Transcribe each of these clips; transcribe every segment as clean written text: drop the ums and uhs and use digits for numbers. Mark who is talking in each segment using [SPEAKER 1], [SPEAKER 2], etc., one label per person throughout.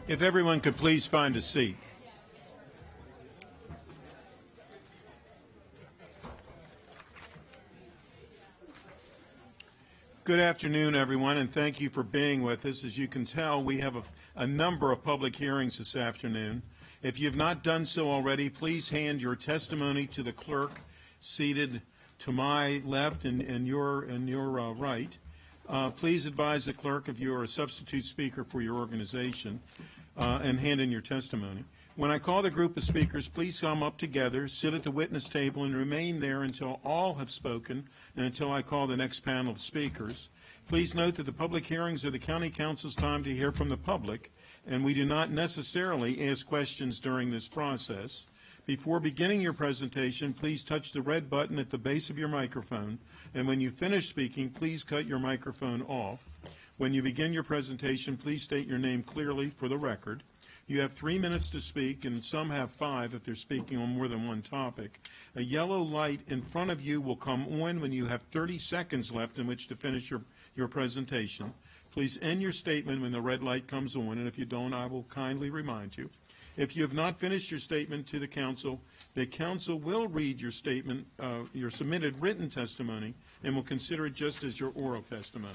[SPEAKER 1] If everyone could please find a seat. Good afternoon, everyone, and thank you for being with us. As you can tell, we have a number of public hearings this afternoon. If you have not done so already, please hand your testimony to the clerk seated to my left and your right. Please advise the clerk if you are a substitute speaker for your organization and hand in your testimony. When I call the group of speakers, please come up together, sit at the witness table, and remain there until all have spoken and until I call the next panel of speakers. Please note that the public hearings are the County Council's time to hear from the public, and we do not necessarily ask questions during this process. Before beginning your presentation, please touch the red button at the base of your microphone, and when you finish speaking, please cut your microphone off. When you begin your presentation, please state your name clearly for the record. You have 3 minutes to speak, and some have 5 if they're speaking on more than one topic. A yellow light in front of you will come on when you have 30 seconds left in which to finish your presentation. Please end your statement when the red light comes on, and if you don't, I will kindly remind you. If you have not finished your statement to the council will read your statement, your submitted written testimony, and will consider it just as your oral testimony.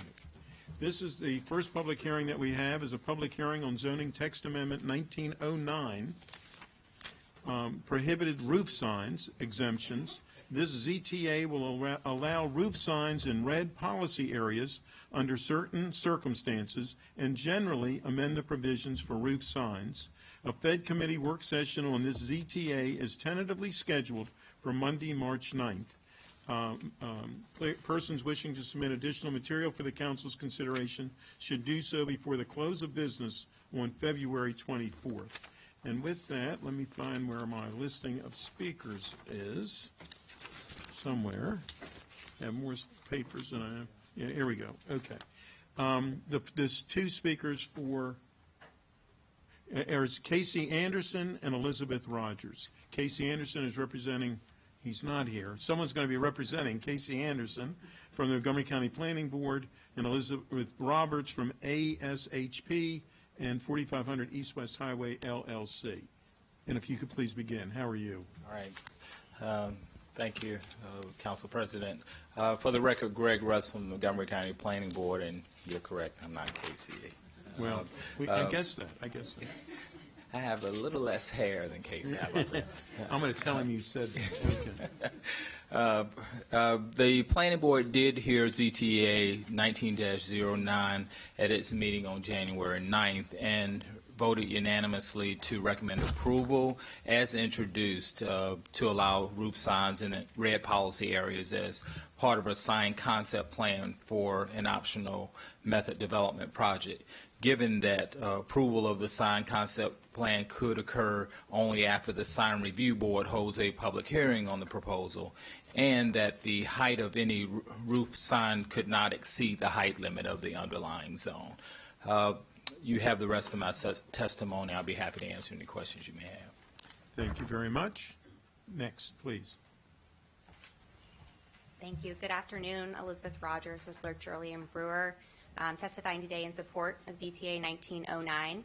[SPEAKER 1] This is the first public hearing that we have, is a public hearing on zoning text amendment 1909, prohibited roof signs exemptions. This ZTA will allow roof signs in red policy areas under certain circumstances and generally amend the provisions for roof signs. A Fed committee work session on this ZTA is tentatively scheduled for Monday, March 9th. Persons wishing to submit additional material for the council's consideration should do so before the close of business on February 24th. And with that, let me find where my listing of speakers is. Somewhere. I have more papers than I have. Yeah, here we go. Okay. There's 2 speakers for Casey Anderson and Elizabeth Rogers. Casey Anderson is representing. He's not here. Someone's going to be representing Casey Anderson from the Montgomery County Planning Board and Elizabeth Roberts from ASHP and 4500 East West Highway, LLC. And if you could please begin. How are you?
[SPEAKER 2] All right. Thank you, Council President. For the record, Greg Russ from the Montgomery County Planning Board, and you're correct, I'm not Casey.
[SPEAKER 1] Well, I guess that.
[SPEAKER 2] I have a little less hair than Casey. How about that?
[SPEAKER 1] I'm going to tell him you said that. Okay.
[SPEAKER 2] The Planning Board did hear ZTA 19-09 at its meeting on January 9th and voted unanimously to recommend approval as introduced to allow roof signs in red policy areas as part of a sign concept plan for an optional method development project. Given that approval of the sign concept plan could occur only after the sign review board holds a public hearing on the proposal, and that the height of any roof sign could not exceed the height limit of the underlying zone. You have the rest of my testimony. I'll be happy to answer any questions you may have.
[SPEAKER 1] Thank you very much. Next, please.
[SPEAKER 3] Thank you. Good afternoon. Elizabeth Rogers with Clerk Shirley and Brewer, testifying today in support of ZTA 1909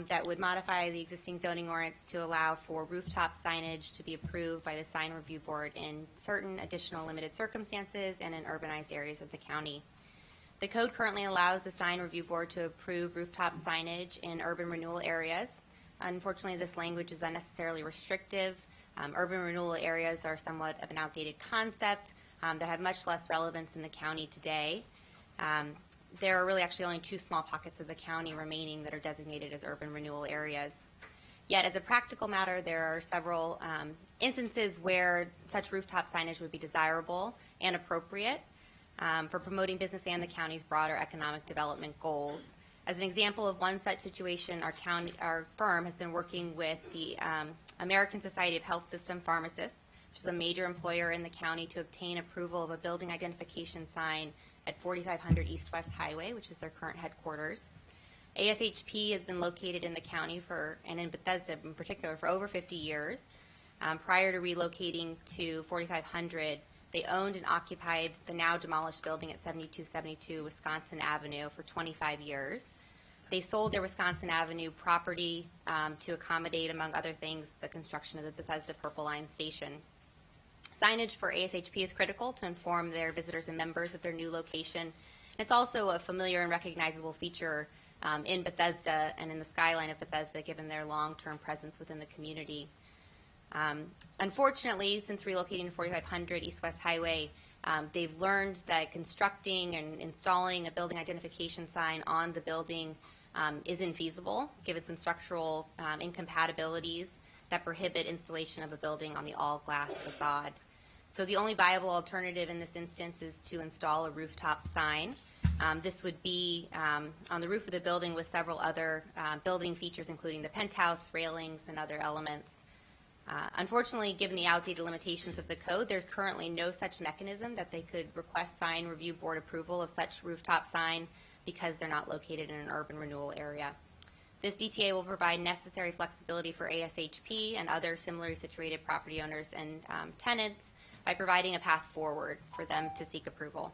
[SPEAKER 3] that would modify the existing zoning ordinance to allow for rooftop signage to be approved by the sign review board in certain additional limited circumstances and in urbanized areas of the county. The code currently allows the sign review board to approve rooftop signage in urban renewal areas. Unfortunately, this language is unnecessarily restrictive. Urban renewal areas are somewhat of an outdated concept that have much less relevance in the county today. There are really actually only 2 small pockets of the county remaining that are designated as urban renewal areas. Yet, as a practical matter, there are several instances where such rooftop signage would be desirable and appropriate for promoting business and the county's broader economic development goals. As an example of one such situation, our firm has been working with the American Society of Health System Pharmacists, which is a major employer in the county, to obtain approval of a building identification sign at 4500 East West Highway, which is their current headquarters. ASHP has been located in the county and in Bethesda in particular, for over 50 years. Prior to relocating to 4500, they owned and occupied the now demolished building at 7272 Wisconsin Avenue for 25 years. They sold their Wisconsin Avenue property to accommodate, among other things, the construction of the Bethesda Purple Line station. Signage for ASHP is critical to inform their visitors and members of their new location. It's also a familiar and recognizable feature in Bethesda and in the skyline of Bethesda, given their long-term presence within the community. Unfortunately, since relocating to 4500 East-West Highway, they've learned that constructing and installing a building identification sign on the building is infeasible, given some structural incompatibilities that prohibit installation of a building on the all-glass facade. So the only viable alternative in this instance is to install a rooftop sign. This would be on the roof of the building with several other building features, including the penthouse, railings, and other elements. Unfortunately, given the outdated limitations of the code, there's currently no such mechanism that they could request sign review board approval of such rooftop sign because they're not located in an urban renewal area. This DTA will provide necessary flexibility for ASHP and other similarly situated property owners and tenants by providing a path forward for them to seek approval.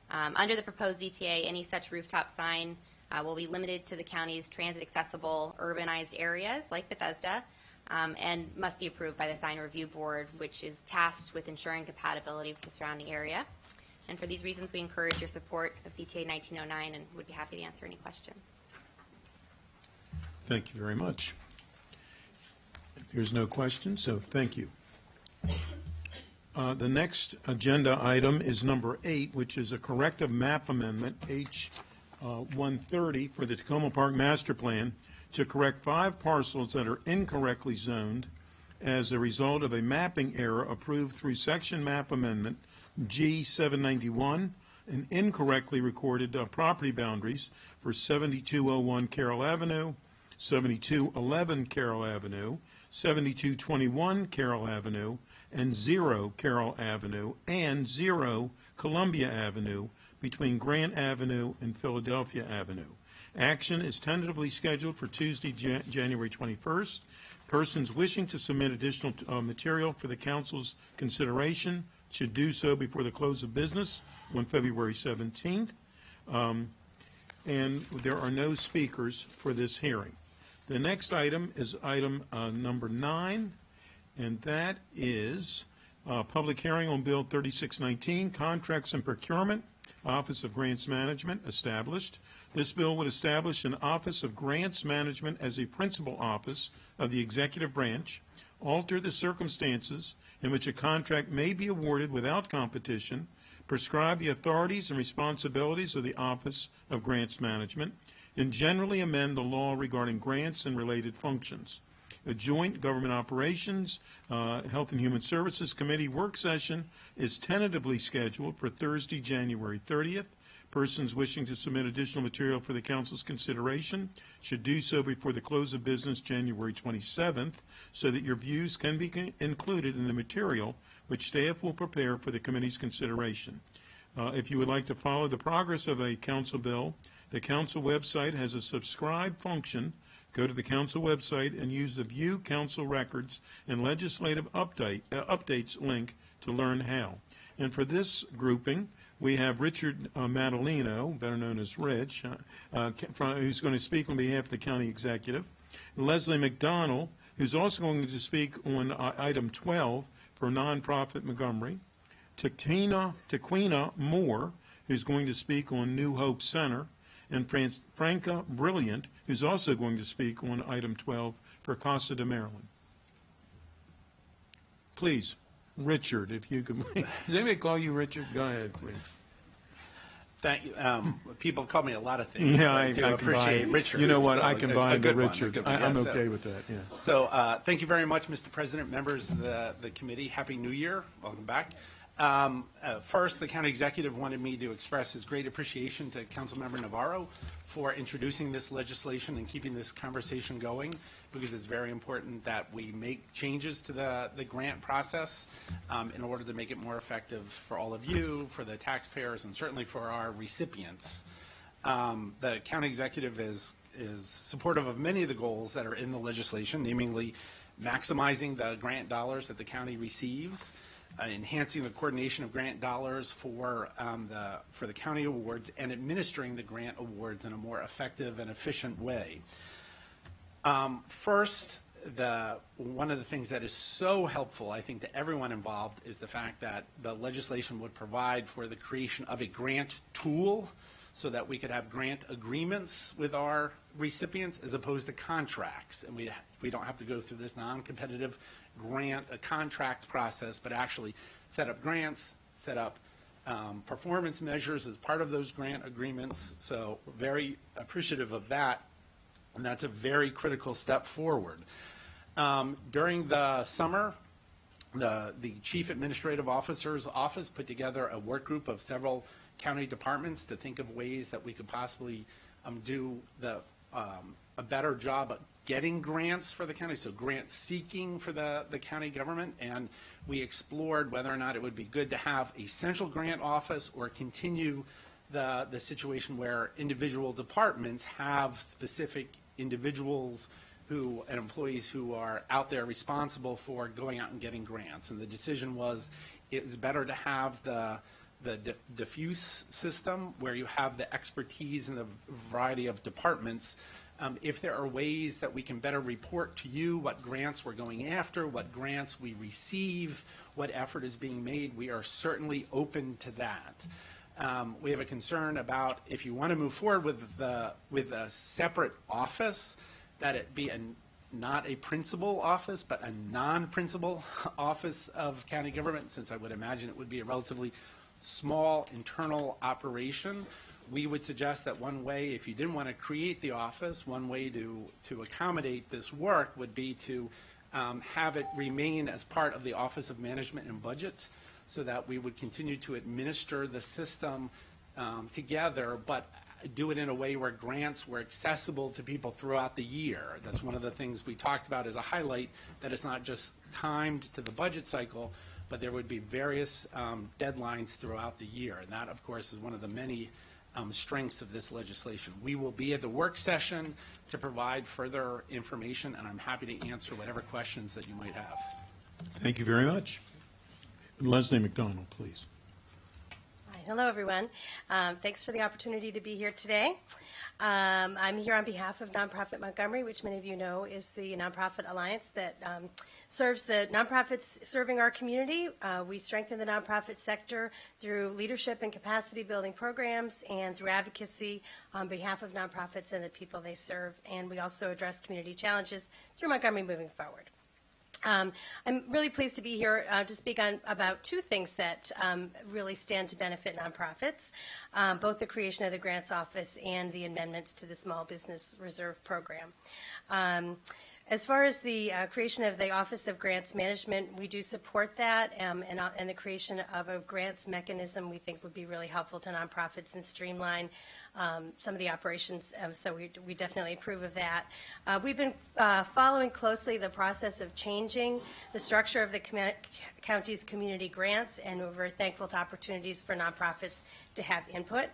[SPEAKER 3] Under the proposed DTA, any such rooftop sign will be limited to the county's transit-accessible urbanized areas like Bethesda, and must be approved by the sign review board, which is tasked with ensuring compatibility with the surrounding area. And for these reasons, we encourage your support of CTA 1909 and would be happy to answer any questions.
[SPEAKER 1] Thank you very much. There's no question, so thank you. The next agenda item is number 8, which is a corrective map amendment, H 130, for the Tacoma Park Master Plan to correct 5 parcels that are incorrectly zoned as a result of a mapping error approved through Section Map Amendment G 791 and incorrectly recorded property boundaries for 7201 Carroll Avenue, 7211 Carroll Avenue, 7221 Carroll Avenue, and 0 Carroll Avenue, and 0 Columbia Avenue between Grant Avenue and Philadelphia Avenue. Action is tentatively scheduled for Tuesday, January 21st. Persons wishing to submit additional material for the council's consideration should do so before the close of business on February 17th. And there are no speakers for this hearing. The next item is item number 9, and that is public hearing on Bill 3619, Contracts and Procurement, Office of Grants Management, established. This bill would establish an Office of Grants Management as a principal office of the executive branch, alter the circumstances in which a contract may be awarded without competition, prescribe the authorities and responsibilities of the Office of Grants Management, and generally amend the law regarding grants and related functions. A joint government operations, Health and Human Services Committee work session is tentatively scheduled for Thursday, January 30th. Persons wishing to submit additional material for the council's consideration should do so before the close of business January 27th so that your views can be included in the material which staff will prepare for the committee's consideration. If you would like to follow the progress of a council bill, the council website has a subscribe function. Go to the council website and use the View Council Records and Legislative Updates link to learn how. And for this grouping, we have Richard Madalino, better known as Rich, who's going to speak on behalf of the county executive. Leslie McDonald, who's also going to speak on item 12 for nonprofit Montgomery. Taquina Moore, who's going to speak on New Hope Center. And Franca Brilliant, who's also going to speak on item 12 for Casa de Maryland. Please, Richard, if you could. Does anybody call you Richard? Go ahead, please.
[SPEAKER 4] Thank you. People call me a lot of things.
[SPEAKER 1] Yeah,
[SPEAKER 4] I do appreciate Richard.
[SPEAKER 1] You know what?
[SPEAKER 4] Still
[SPEAKER 1] I can buy the Richard. I'm
[SPEAKER 4] Yeah,
[SPEAKER 1] okay with that. Yeah.
[SPEAKER 4] So thank you very much, Mr. President, members of the committee. Happy New Year. Welcome back. First, the county executive wanted me to express his great appreciation to Councilmember Navarro for introducing this legislation and keeping this conversation going, because it's very important that we make changes to the grant process in order to make it more effective for all of you, for the taxpayers, and certainly for our recipients. The county executive is supportive of many of the goals that are in the legislation, namely maximizing the grant dollars that the county receives, enhancing the coordination of grant dollars for the county awards and administering the grant awards in a more effective and efficient way. First, one of the things that is so helpful, I think, to everyone involved is the fact that the legislation would provide for the creation of a grant tool so that we could have grant agreements with our recipients as opposed to contracts. And we don't have to go through this non-competitive contract process, but actually set up grants, set up performance measures as part of those grant agreements. So very appreciative of that. And that's a very critical step forward. During the summer, the Chief Administrative Officer's Office put together a work group of several county departments to think of ways that we could possibly do a better job at getting grants for the county, so grant seeking for the county government. And we explored whether or not it would be good to have a central grant office or continue the situation where individual departments have specific individuals and employees who are out there responsible for going out and getting grants. And the decision was it was better to have the diffuse system where you have the expertise in the variety of departments. If there are ways that we can better report to you what grants we're going after, what grants we receive, what effort is being made, we are certainly open to that. We have a concern about if you want to move forward with a separate office, that it be not a principal office, but a non-principal office of county government, since I would imagine it would be a relatively small internal operation. We would suggest that one way, if you didn't want to create the office, one way to accommodate this work would be to have it remain as part of the Office of Management and Budget, so that we would continue to administer the system together, but do it in a way where grants were accessible to people throughout the year. That's one of the things we talked about as a highlight, that it's not just timed to the budget cycle, but there would be various deadlines throughout the year. And that, of course, is one of the many strengths of this legislation. We will be at the work session to provide further information, and I'm happy to answer whatever questions that you might have.
[SPEAKER 1] Thank you very much. Leslie McDonald, please.
[SPEAKER 5] Hi, hello, everyone. Thanks for the opportunity to be here today. I'm here on behalf of Nonprofit Montgomery, which many of you know is the nonprofit alliance that serves the nonprofits serving our community. We strengthen the nonprofit sector through leadership and capacity building programs and through advocacy on behalf of nonprofits and the people they serve. And we also address community challenges through Montgomery Moving Forward. I'm really pleased to be here to speak on about two things that really stand to benefit nonprofits, both the creation of the Grants Office and the amendments to the Small Business Reserve Program. As far as the creation of the Office of Grants Management, we do support that, and the creation of a grants mechanism we think would be really helpful to nonprofits and streamline some of the operations, so we definitely approve of that. We've been following closely the process of changing the structure of the county's community grants, and we're very thankful to opportunities for nonprofits to have input.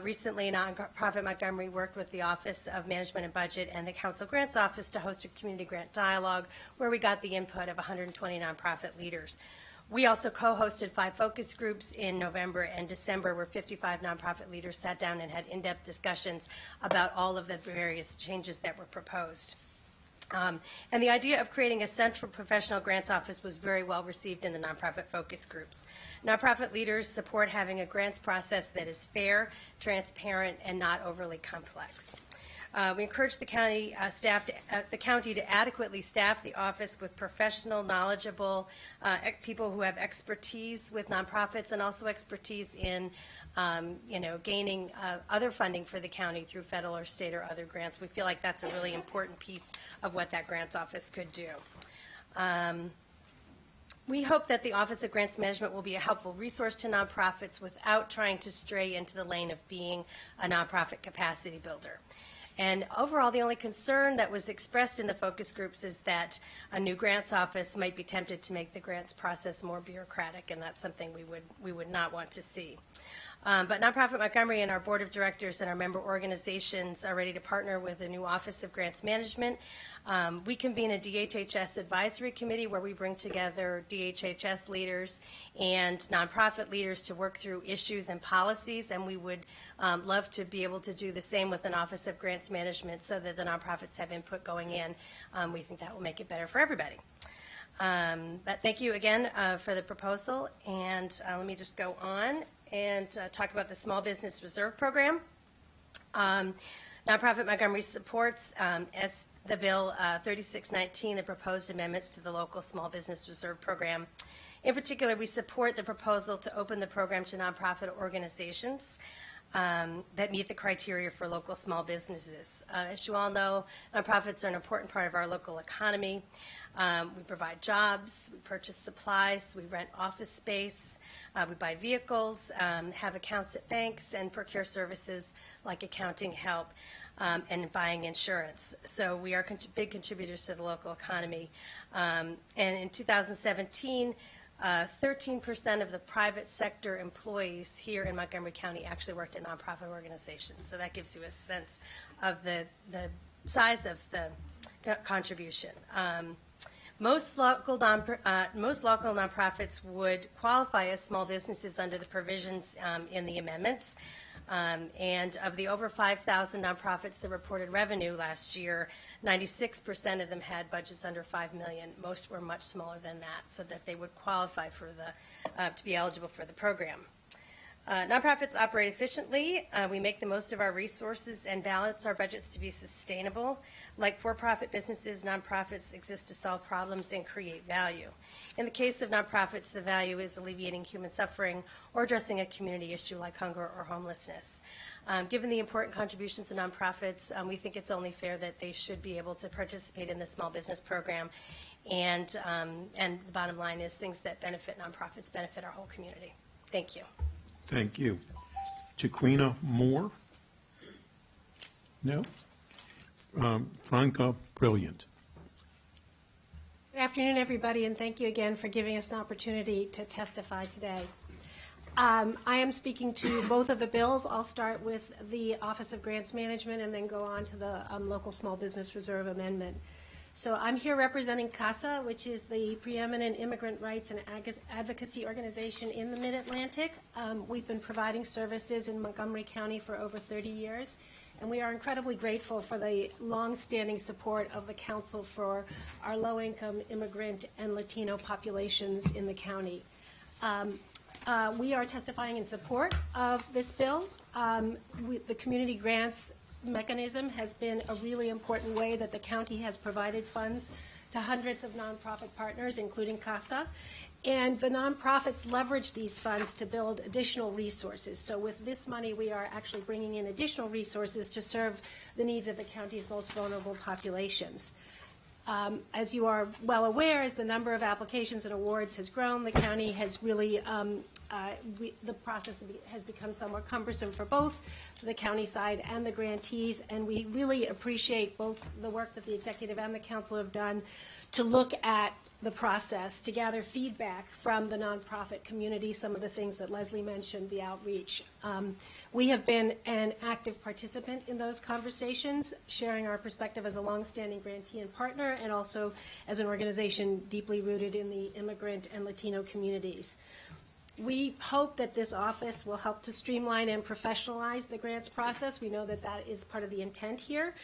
[SPEAKER 5] Recently, Nonprofit Montgomery worked with the Office of Management and Budget and the Council Grants Office to host a community grant dialogue where we got the input of 120 nonprofit leaders. We also co-hosted 5 focus groups in November and December where 55 nonprofit leaders sat down and had in-depth discussions about all of the various changes that were proposed. And the idea of creating a central professional grants office was very well received in the nonprofit focus groups. Nonprofit leaders support having a grants process that is fair, transparent, and not overly complex. We encourage the county county to adequately staff the office with professional, knowledgeable people who have expertise with nonprofits and also expertise in, gaining other funding for the county through federal or state or other grants. We feel like that's a really important piece of what that grants office could do. We hope that the Office of Grants Management will be a helpful resource to nonprofits without trying to stray into the lane of being a nonprofit capacity builder. And overall, the only concern that was expressed in the focus groups is that a new grants office might be tempted to make the grants process more bureaucratic, and that's something we would not want to see. But Nonprofit Montgomery and our board of directors and our member organizations are ready to partner with the new Office of Grants Management. We convene a DHHS advisory committee where we bring together DHHS leaders and nonprofit leaders to work through issues and policies, and we would love to be able to do the same with an Office of Grants Management so that the nonprofits have input going in. We think that will make it better for everybody. But thank you again for the proposal, and let me just go on and talk about the Small Business Reserve Program. Nonprofit Montgomery supports as the Bill 3619, the proposed amendments to the local Small Business Reserve Program. In particular, we support the proposal to open the program to nonprofit organizations that meet the criteria for local small businesses. As you all know, nonprofits are an important part of our local economy. We provide jobs, we purchase supplies, we rent office space, we buy vehicles, have accounts at banks, and procure services like accounting help and buying insurance. So we are big contributors to the local economy. And in 2017, 13% of the private sector employees here in Montgomery County actually worked in nonprofit organizations. So that gives you a sense of the size of the contribution. Most local nonprofits would qualify as small businesses under the provisions in the amendments. And of the over 5,000 nonprofits that reported revenue last year, 96% of them had budgets under $5 million. Most were much smaller than that, so that they would qualify for to be eligible for the program. Nonprofits operate efficiently. We make the most of our resources and balance our budgets to be sustainable. Like for-profit businesses, nonprofits exist to solve problems and create value. In the case of nonprofits, the value is alleviating human suffering or addressing a community issue like hunger or homelessness. Given the important contributions of nonprofits, we think it's only fair that they should be able to participate in the small business program. And the bottom line is things that benefit nonprofits benefit our whole community. Thank you.
[SPEAKER 1] Thank you. Jaquina Moore? No? Franca Brilliant.
[SPEAKER 6] Good afternoon, everybody, and thank you again for giving us an opportunity to testify today. I am speaking to both of the bills. I'll start with the Office of Grants Management and then go on to the Local Small Business Reserve Amendment. So I'm here representing CASA, which is the preeminent immigrant rights and advocacy organization in the Mid-Atlantic. We've been providing services in Montgomery County for over 30 years, and we are incredibly grateful for the long-standing support of the Council for our low-income immigrant and Latino populations in the county. We are testifying in support of this bill. The community grants mechanism has been a really important way that the county has provided funds to hundreds of nonprofit partners, including CASA. And the nonprofits leverage these funds to build additional resources. So with this money, we are actually bringing in additional resources to serve the needs of the county's most vulnerable populations. As you are well aware, as the number of applications and awards has grown, the county has really, the process has become somewhat cumbersome for both the county side and the grantees, and we really appreciate both the work that the executive and the council have done to look at the process, to gather feedback from the nonprofit community, some of the things that Leslie mentioned, the outreach. We have been an active participant in those conversations, sharing our perspective as a longstanding grantee and partner, and also as an organization deeply rooted in the immigrant and Latino communities. We hope that this office will help to streamline and professionalize the grants process. We know that that is part of the intent here.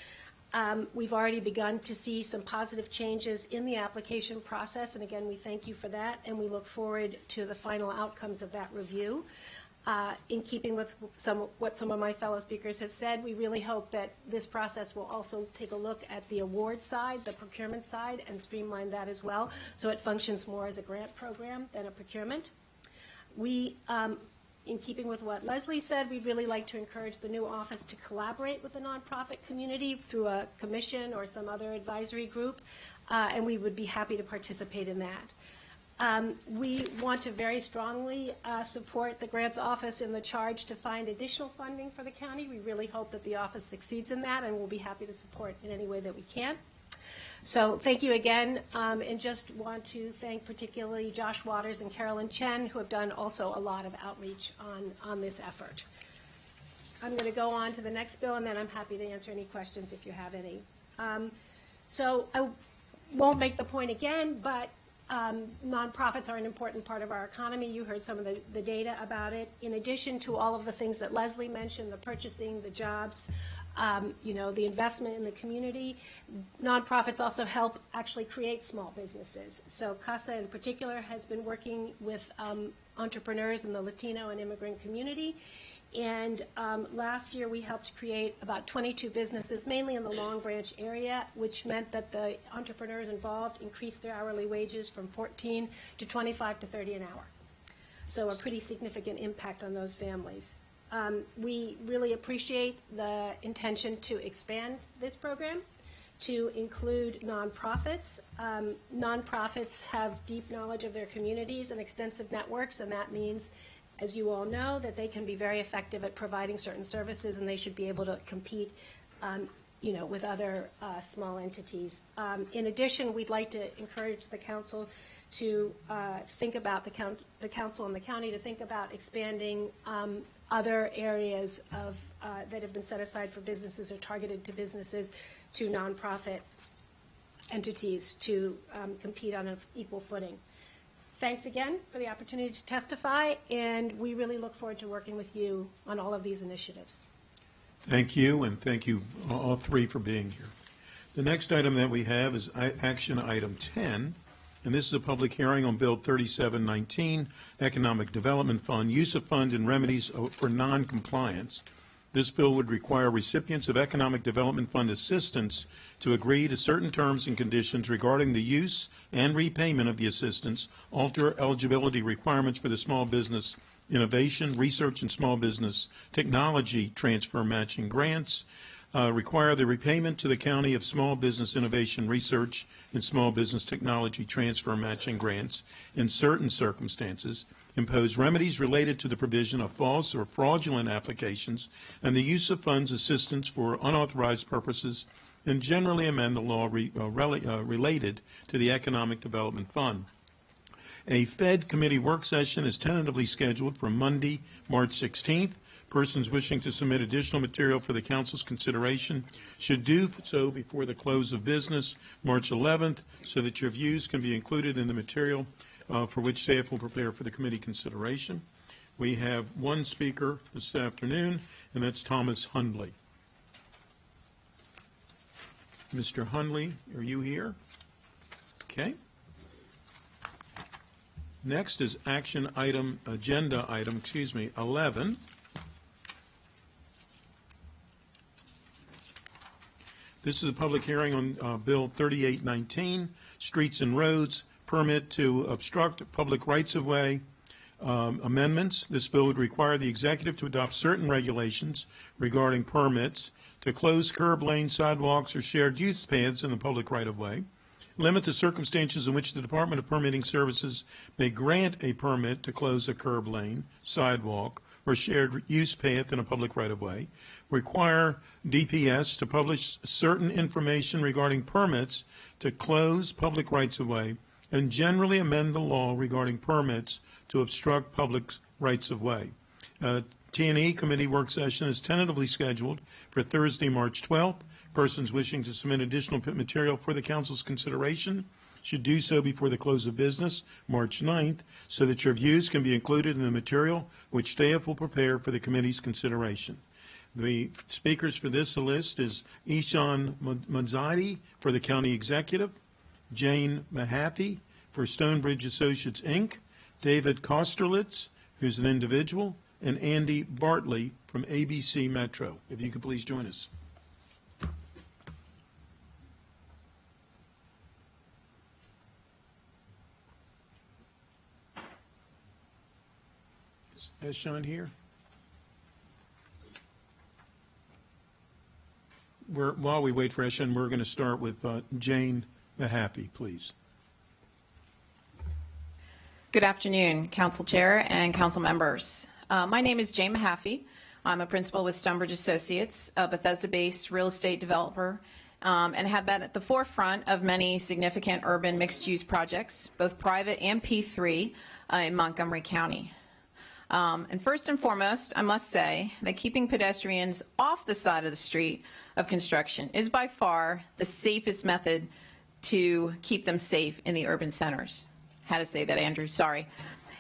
[SPEAKER 6] We've already begun to see some positive changes in the application process, and again, we thank you for that, and we look forward to the final outcomes of that review. In keeping with what some of my fellow speakers have said, we really hope that this process will also take a look at the award side, the procurement side, and streamline that as well, so it functions more as a grant program than a procurement. We, in keeping with what Leslie said, we'd really like to encourage the new office to collaborate with the nonprofit community through a commission or some other advisory group, and we would be happy to participate in that. We want to very strongly support the grants office in the charge to find additional funding for the county. We really hope that the office succeeds in that, and we'll be happy to support in any way that we can. So thank you again, and just want to thank particularly Josh Waters and Carolyn Chen, who have done also a lot of outreach on this effort. I'm going to go on to the next bill, and then I'm happy to answer any questions if you have any. So I won't make the point again, but nonprofits are an important part of our economy. You heard some of the data about it. In addition to all of the things that Leslie mentioned, the purchasing, the jobs, the investment in the community, nonprofits also help actually create small businesses. So CASA in particular has been working with entrepreneurs in the Latino and immigrant community. And last year, we helped create about 22 businesses, mainly in the Long Branch area, which meant that the entrepreneurs involved increased their hourly wages from 14 to 25 to 30 an hour. So a pretty significant impact on those families. We really appreciate the intention to expand this program to include nonprofits. Nonprofits have deep knowledge of their communities and extensive networks, and that means, as you all know, that they can be very effective at providing certain services, and they should be able to compete, with other small entities. In addition, we'd like to encourage the council to think about the council and the county to think about expanding other areas of that have been set aside for businesses or targeted to businesses to nonprofit entities to compete on an equal footing. Thanks again for the opportunity to testify, and we really look forward to working with you on all of these initiatives.
[SPEAKER 1] Thank you, and thank you all three for being here. The next item that we have is action item 10, and this is a public hearing on Bill 3719, Economic Development Fund, use of fund and remedies for noncompliance. This bill would require recipients of Economic Development Fund assistance to agree to certain terms and conditions regarding the use and repayment of the assistance, alter eligibility requirements for the Small Business Innovation, Research and Small Business Technology Transfer Matching Grants, require the repayment to the county of Small Business Innovation, Research and Small Business Technology Transfer Matching Grants in certain circumstances, impose remedies related to the provision of false or fraudulent applications and the use of funds assistance for unauthorized purposes, and generally amend the law related to the Economic Development Fund. A Fed committee work session is tentatively scheduled for Monday, March 16th. Persons wishing to submit additional material for the council's consideration should do so before the close of business, March 11th, so that your views can be included in the material for which staff will prepare for the committee consideration. We have one speaker this afternoon, and that's Thomas Hundley. Mr. Hundley, are you here? Okay. Next is agenda item 11. This is a public hearing on Bill 3819, Streets and Roads, permit to obstruct public rights-of-way amendments. This bill would require the executive to adopt certain regulations regarding permits to close curb lanes, sidewalks, or shared use paths in the public right-of-way, limit the circumstances in which the Department of Permitting Services may grant a permit to close a curb lane, sidewalk, or shared use path in a public right-of-way, require DPS to publish certain information regarding permits to close public rights-of-way, and generally amend the law regarding permits to obstruct public rights-of-way. T&E committee work session is tentatively scheduled for Thursday, March 12th. Persons wishing to submit additional material for the council's consideration should do so before the close of business, March 9th, so that your views can be included in the material which staff will prepare for the committee's consideration. The speakers for this list is Ishan Manzadi for the county executive, Jane Mahaffey for Stonebridge Associates, Inc., David Kosterlitz, who's an individual, and Andy Bartley from ABC Metro. If you could please join us. Is Sean here? While we wait for Eshan, we're going to start with Jane Mahaffey, please.
[SPEAKER 7] Good afternoon, Council Chair and Council members. My name is Jane Mahaffey. I'm a principal with Stonebridge Associates, a Bethesda-based real estate developer and have been at the forefront of many significant urban mixed-use projects, both private and P3, in Montgomery County. And first and foremost, I must say that keeping pedestrians off the side of the street of construction is by far the safest method to keep them safe in the urban centers. Had to say that, Andrew, sorry.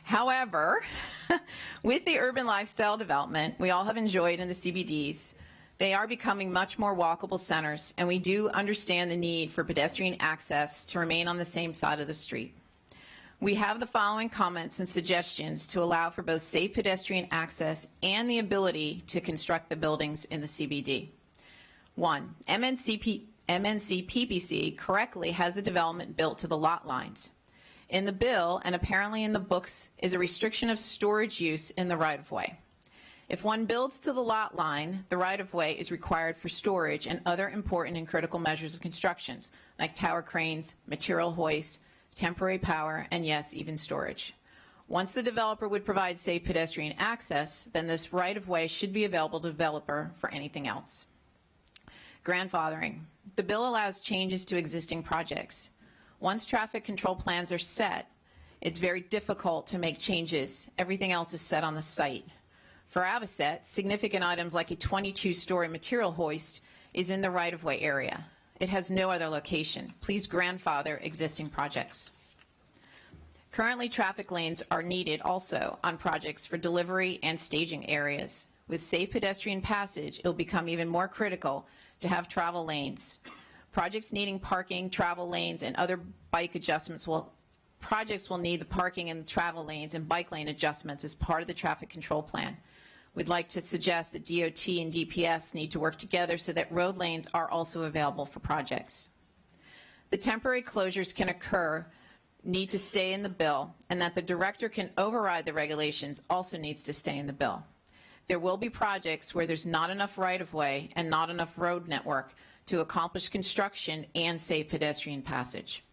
[SPEAKER 7] However, with the urban lifestyle development we all have enjoyed in the CBDs, they are becoming much more walkable centers, and we do understand the need for pedestrian access to remain on the same side of the street. We have the following comments and suggestions to allow for both safe pedestrian access and the ability to construct the buildings in the CBD. 1, MNCPBC correctly has the development built to the lot lines. In the bill, and apparently in the books, is a restriction of storage use in the right-of-way. If one builds to the lot line, the right-of-way is required for storage and other important and critical measures of construction, like tower cranes, material hoists, temporary power, and yes, even storage. Once the developer would provide safe pedestrian access, then this right-of-way should be available to the developer for anything else. Grandfathering. The bill allows changes to existing projects. Once traffic control plans are set, it's very difficult to make changes. Everything else is set on the site. For Avocet, significant items like a 22-story material hoist is in the right-of-way area. It has no other location. Please grandfather existing projects. Currently, traffic lanes are needed also on projects for delivery and staging areas. With safe pedestrian passage, it will become even more critical to have travel lanes. Projects needing parking, travel lanes, and other bike adjustments projects will need the parking and the travel lanes and bike lane adjustments as part of the traffic control plan. We'd like to suggest that DOT and DPS need to work together so that road lanes are also available for projects. The temporary closures need to stay in the bill, and that the director can override the regulations also needs to stay in the bill. There will be projects where there's not enough right-of-way and not enough road network to accomplish construction and safe pedestrian passage.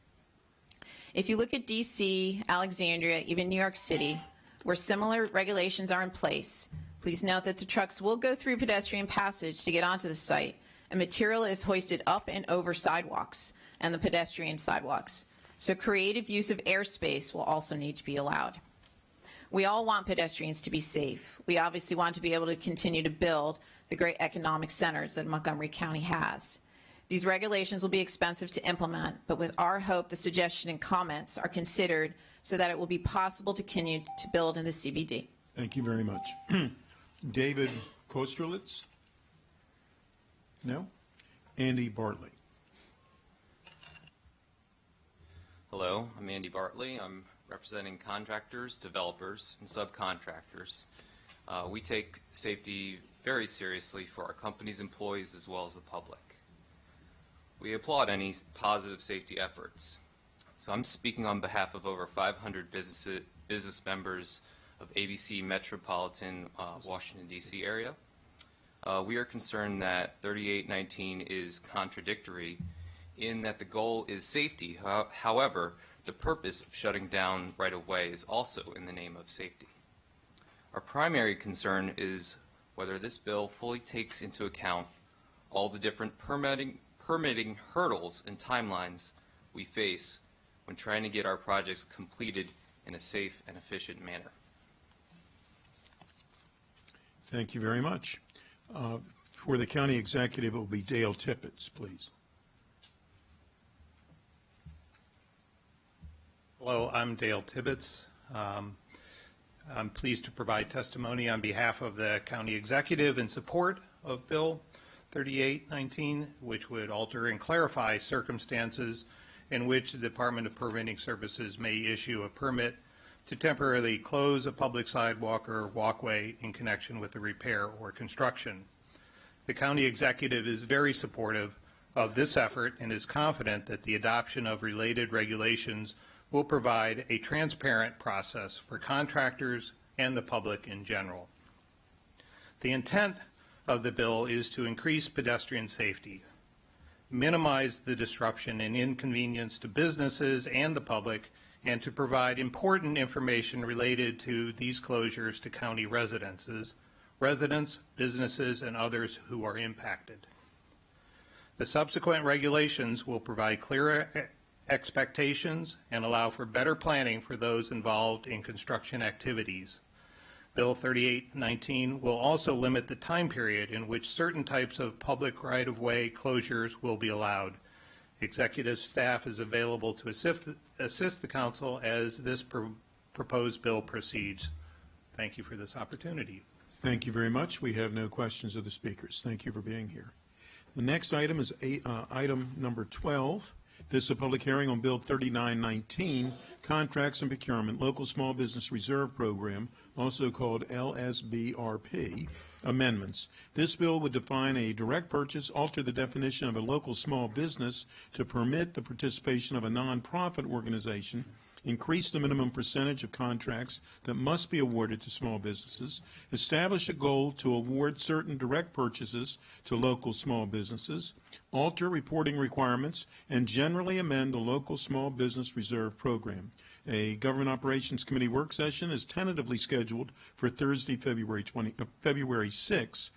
[SPEAKER 7] If you look at DC, Alexandria, even New York City, where similar regulations are in place, please note that the trucks will go through pedestrian passage to get onto the site, and material is hoisted up and over sidewalks and the pedestrian sidewalks. So creative use of airspace will also need to be allowed. We all want pedestrians to be safe. We obviously want to be able to continue to build the great economic centers that Montgomery County has. These regulations will be expensive to implement, but with our hope, the suggestion and comments are considered so that it will be possible to continue to build in the CBD.
[SPEAKER 1] Thank you very much. David Kosterlitz? No? Andy Bartley?
[SPEAKER 8] Hello, I'm Andy Bartley. I'm representing contractors, developers, and subcontractors. We take safety very seriously for our company's employees as well as the public. We applaud any positive safety efforts. So I'm speaking on behalf of over 500 business members of ABC metropolitan Washington, D.C. area. We are concerned that 3819 is contradictory in that the goal is safety. However, the purpose of shutting down right-of-way is also in the name of safety. Our primary concern is whether this bill fully takes into account all the different permitting hurdles and timelines we face when trying to get our projects completed in a safe and efficient manner.
[SPEAKER 1] Thank you very much. For the county executive, it will be Dale Tippett, please.
[SPEAKER 9] Hello, I'm Dale Tibbetts. I'm pleased to provide testimony on behalf of the county executive in support of Bill 3819, which would alter and clarify circumstances in which the Department of Permitting Services may issue a permit to temporarily close a public sidewalk or walkway in connection with a repair or construction. The county executive is very supportive of this effort and is confident that the adoption of related regulations will provide a transparent process for contractors and the public in general. The intent of the bill is to increase pedestrian safety, minimize the disruption and inconvenience to businesses and the public, and to provide important information related to these closures to county residents, businesses, and others who are impacted. The subsequent regulations will provide clearer expectations and allow for better planning for those involved in construction activities. Bill 3819 will also limit the time period in which certain types of public right-of-way closures will be allowed. Executive staff is available to assist the council as this proposed bill proceeds. Thank you for this opportunity.
[SPEAKER 1] Thank you very much. We have no questions of the speakers. Thank you for being here. The next item is item number 12. This is a public hearing on Bill 3919, Contracts and Procurement, Local Small Business Reserve Program, also called LSBRP, amendments. This bill would define a direct purchase, alter the definition of a local small business to permit the participation of a nonprofit organization, increase the minimum percentage of contracts that must be awarded to small businesses, establish a goal to award certain direct purchases to local small businesses, alter reporting requirements, and generally amend the local small business reserve program. A Government Operations Committee work session is tentatively scheduled for Thursday, February 6th,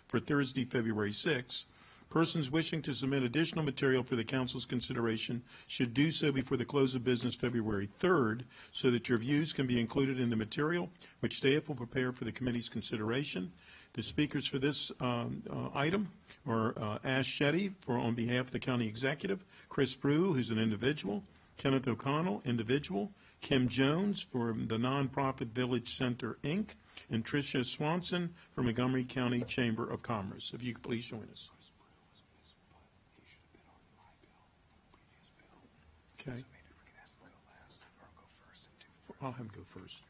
[SPEAKER 1] Persons wishing to submit additional material for the council's consideration should do so before the close of business February 3rd, so that your views can be included in the material, which staff will prepare for the committee's consideration. The speakers for this item are Ash Shetty on behalf of the county executive, Chris Brew, who's an individual, Kenneth O'Connell, individual, Kim Jones for the nonprofit Village Center, Inc., and Tricia Swanson from Montgomery County Chamber of Commerce. If you could please join us. Okay. I'll have him go first.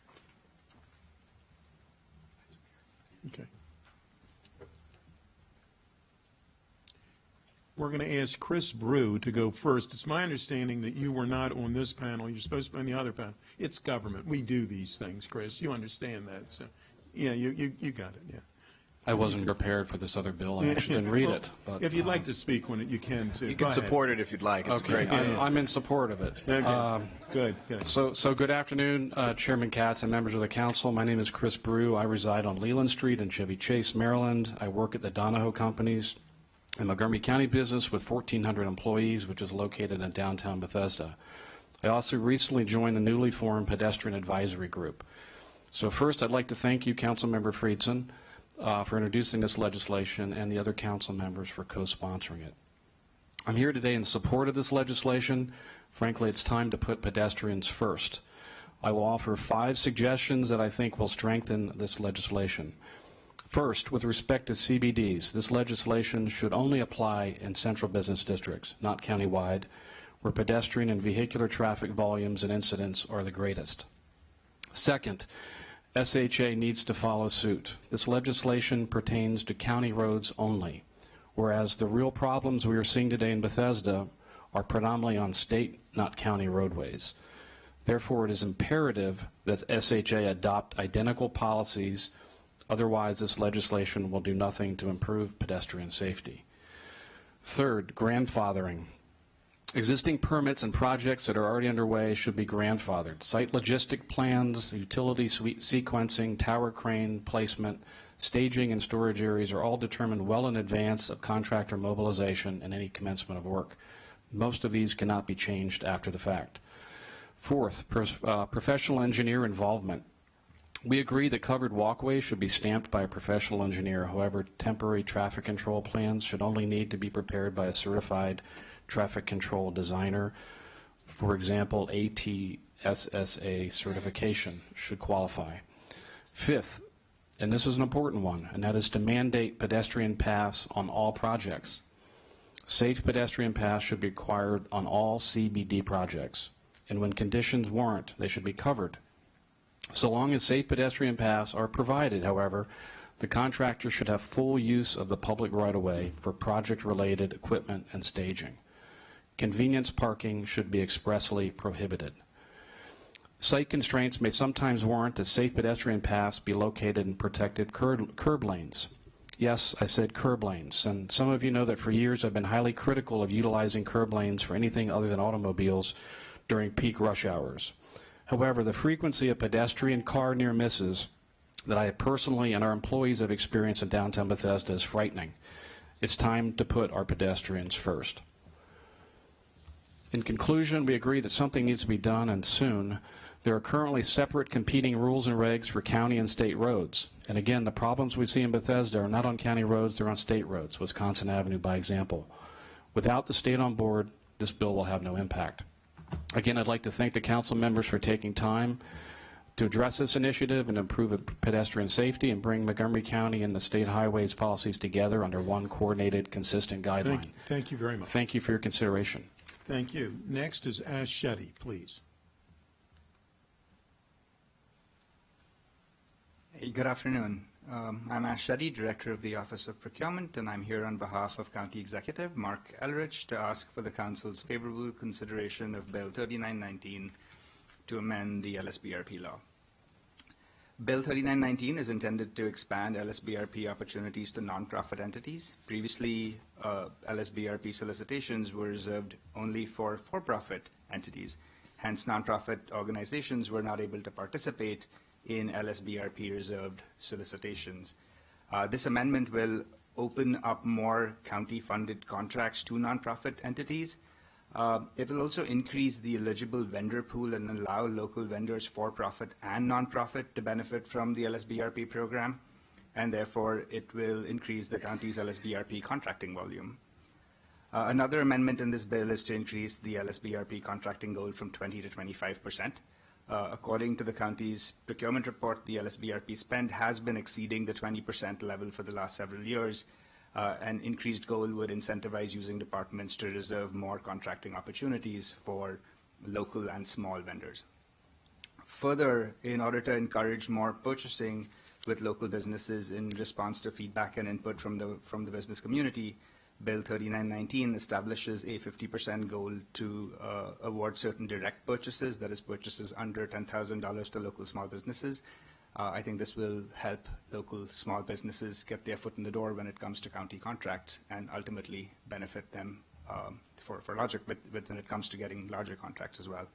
[SPEAKER 1] Okay. We're going to ask Chris Brew to go first. It's my understanding that you were not on this panel. You're supposed to be on the other panel. It's government. We do these things, Chris. You understand that. So, yeah, you got it, yeah.
[SPEAKER 10] I wasn't prepared for this other bill. I actually didn't read it. But,
[SPEAKER 1] if you'd like to speak on it, you can, too.
[SPEAKER 11] You can support it if you'd like. It's
[SPEAKER 10] okay,
[SPEAKER 11] great.
[SPEAKER 10] I'm in support of it.
[SPEAKER 1] Okay. Good.
[SPEAKER 10] So good afternoon, Chairman Katz and members of the council. My name is Chris Brew. I reside on Leland Street in Chevy Chase, Maryland. I work at the Donahoe Companies, a Montgomery County business with 1,400 employees, which is located in downtown Bethesda. I also recently joined the newly formed Pedestrian Advisory Group. So first, I'd like to thank you, Councilmember Friedson, for introducing this legislation and the other council members for co-sponsoring it. I'm here today in support of this legislation. Frankly, it's time to put pedestrians first. I will offer 5 suggestions that I think will strengthen this legislation. First, with respect to CBDs, this legislation should only apply in central business districts, not countywide, where pedestrian and vehicular traffic volumes and incidents are the greatest. Second, SHA needs to follow suit. This legislation pertains to county roads only, whereas the real problems we are seeing today in Bethesda are predominantly on state, not county roadways. Therefore, it is imperative that SHA adopt identical policies. Otherwise, this legislation will do nothing to improve pedestrian safety. Third, grandfathering. Existing permits and projects that are already underway should be grandfathered. Site logistic plans, utility sequencing, tower crane placement, staging, and storage areas are all determined well in advance of contractor mobilization and any commencement of work. Most of these cannot be changed after the fact. Fourth, professional engineer involvement. We agree that covered walkways should be stamped by a professional engineer. However, temporary traffic control plans should only need to be prepared by a certified traffic control designer. For example, ATSSA certification should qualify. Fifth, and this is an important one, and that is to mandate pedestrian paths on all projects. Safe pedestrian paths should be required on all CBD projects, and when conditions warrant, they should be covered. So long as safe pedestrian paths are provided, however, the contractor should have full use of the public right-of-way for project-related equipment and staging. Convenience parking should be expressly prohibited. Site constraints may sometimes warrant that safe pedestrian paths be located in protected curb lanes. Yes, I said curb lanes, and some of you know that for years I've been highly critical of utilizing curb lanes for anything other than automobiles during peak rush hours. However, the frequency of pedestrian car near misses that I personally and our employees have experienced in downtown Bethesda is frightening. It's time to put our pedestrians first. In conclusion, we agree that something needs to be done, and soon. There are currently separate competing rules and regs for county and state roads. And again, the problems we see in Bethesda are not on county roads, they're on state roads, Wisconsin Avenue by example. Without the state on board, this bill will have no impact. Again, I'd like to thank the council members for taking time to address this initiative and improve pedestrian safety and bring Montgomery County and the state highways policies together under one coordinated, consistent guideline.
[SPEAKER 1] Thank you very much.
[SPEAKER 10] Thank you for your consideration.
[SPEAKER 1] Thank you. Next is Ash Shetty, please.
[SPEAKER 12] Hey, good afternoon. I'm Ash Shetty, Director of the Office of Procurement, and I'm here on behalf of County Executive Mark Elrich to ask for the Council's favorable consideration of Bill 3919 to amend the LSBRP law. Bill 3919 is intended to expand LSBRP opportunities to nonprofit entities. Previously, LSBRP solicitations were reserved only for for-profit entities. Hence, nonprofit organizations were not able to participate in LSBRP reserved solicitations. This amendment will open up more county-funded contracts to nonprofit entities. It will also increase the eligible vendor pool and allow local vendors, for-profit and nonprofit, to benefit from the LSBRP program, and therefore it will increase the county's LSBRP contracting volume. Another amendment in this bill is to increase the LSBRP contracting goal from 20 to 25%. According to the county's procurement report, the LSBRP spend has been exceeding the 20% level for the last several years. An increased goal would incentivize using departments to reserve more contracting opportunities for local and small vendors. Further, in order to encourage more purchasing with local businesses in response to feedback and input from the business community, Bill 3919 establishes a 50% goal to award certain direct purchases, that is, purchases under $10,000 to local small businesses. I think this will help local small businesses get their foot in the door when it comes to county contracts and ultimately benefit them for larger, when it comes to getting larger contracts as well.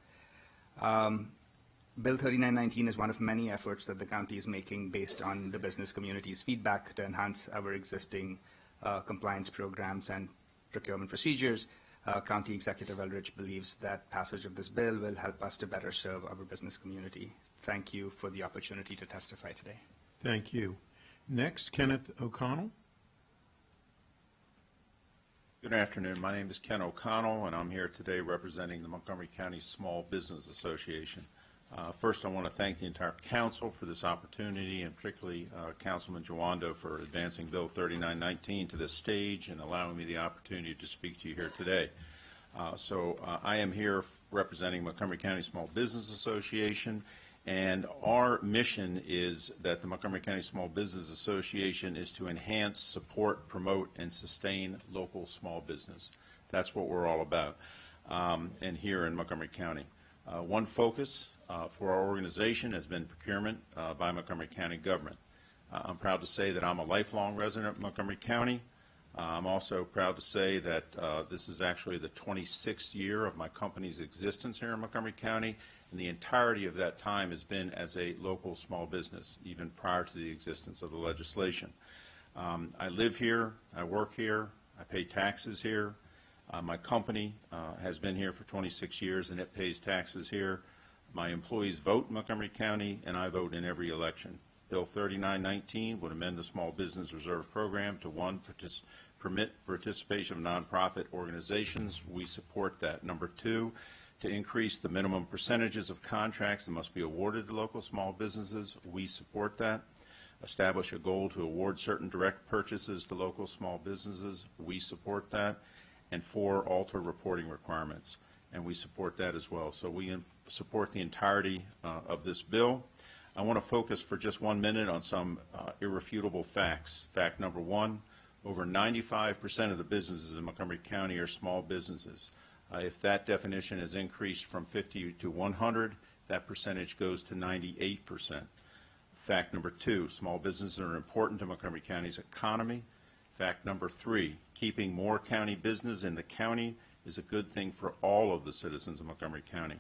[SPEAKER 12] Bill 3919 is one of many efforts that the county is making based on the business community's feedback to enhance our existing compliance programs and procurement procedures. County Executive Elrich believes that passage of this bill will help us to better serve our business community. Thank you for the opportunity to testify today.
[SPEAKER 1] Thank you. Next, Kenneth O'Connell.
[SPEAKER 13] Good afternoon. My name is Ken O'Connell, and I'm here today representing the Montgomery County Small Business Association. First, I want to thank the entire council for this opportunity, and particularly Councilman Jawando for advancing Bill 3919 to this stage and allowing me the opportunity to speak to you here today. I am here representing Montgomery County Small Business Association, and our mission is that the Montgomery County Small Business Association is to enhance, support, promote, and sustain local small business. That's what we're all about, and here in Montgomery County. One focus for our organization has been procurement by Montgomery County government. I'm proud to say that I'm a lifelong resident of Montgomery County. I'm also proud to say that this is actually the 26th year of my company's existence here in Montgomery County, and the entirety of that time has been as a local small business, even prior to the existence of the legislation. I live here, I work here, I pay taxes here. My company has been here for 26 years, and it pays taxes here. My employees vote in Montgomery County, and I vote in every election. Bill 3919 would amend the Small Business Reserve Program to, one, permit participation of nonprofit organizations. We support that. Number two, to increase the minimum percentages of contracts that must be awarded to local small businesses. We support that. Establish a goal to award certain direct purchases to local small businesses. We support that. And four, alter reporting requirements. And we support that as well. So we support the entirety of this bill. I want to focus for just 1 minute on some irrefutable facts. Fact number one, over 95% of the businesses in Montgomery County are small businesses. If that definition is increased from 50 to 100, that percentage goes to 98%. Fact number two, small businesses are important to Montgomery County's economy. Fact number three, keeping more county business in the county is a good thing for all of the citizens of Montgomery County.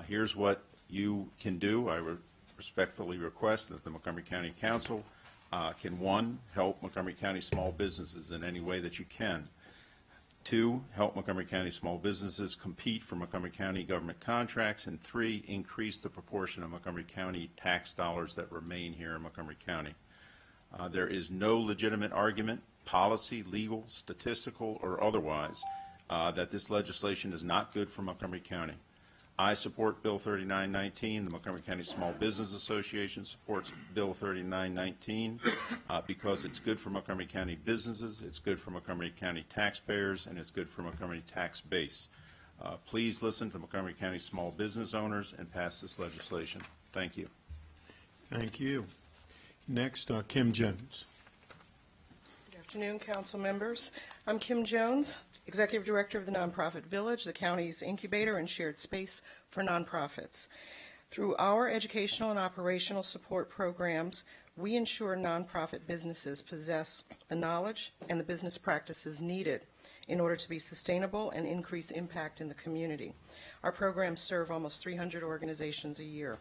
[SPEAKER 13] Here's what you can do. I respectfully request that the Montgomery County Council can, one, help Montgomery County small businesses in any way that you can. Two, help Montgomery County small businesses compete for Montgomery County government contracts. And three, increase the proportion of Montgomery County tax dollars that remain here in Montgomery County. There is no legitimate argument, policy, legal, statistical, or otherwise, that this legislation is not good for Montgomery County. I support Bill 3919. The Montgomery County Small Business Association supports Bill 3919 because it's good for Montgomery County businesses, it's good for Montgomery County taxpayers, and it's good for Montgomery tax base. Please listen to Montgomery County small business owners and pass this legislation. Thank you.
[SPEAKER 1] Thank you. Next, Kim Jones.
[SPEAKER 14] Good afternoon, council members. I'm Kim Jones, Executive Director of the Nonprofit Village, the county's incubator and shared space for nonprofits. Through our educational and operational support programs, we ensure nonprofit businesses possess the knowledge and the business practices needed in order to be sustainable and increase impact in the community. Our programs serve almost 300 organizations a year.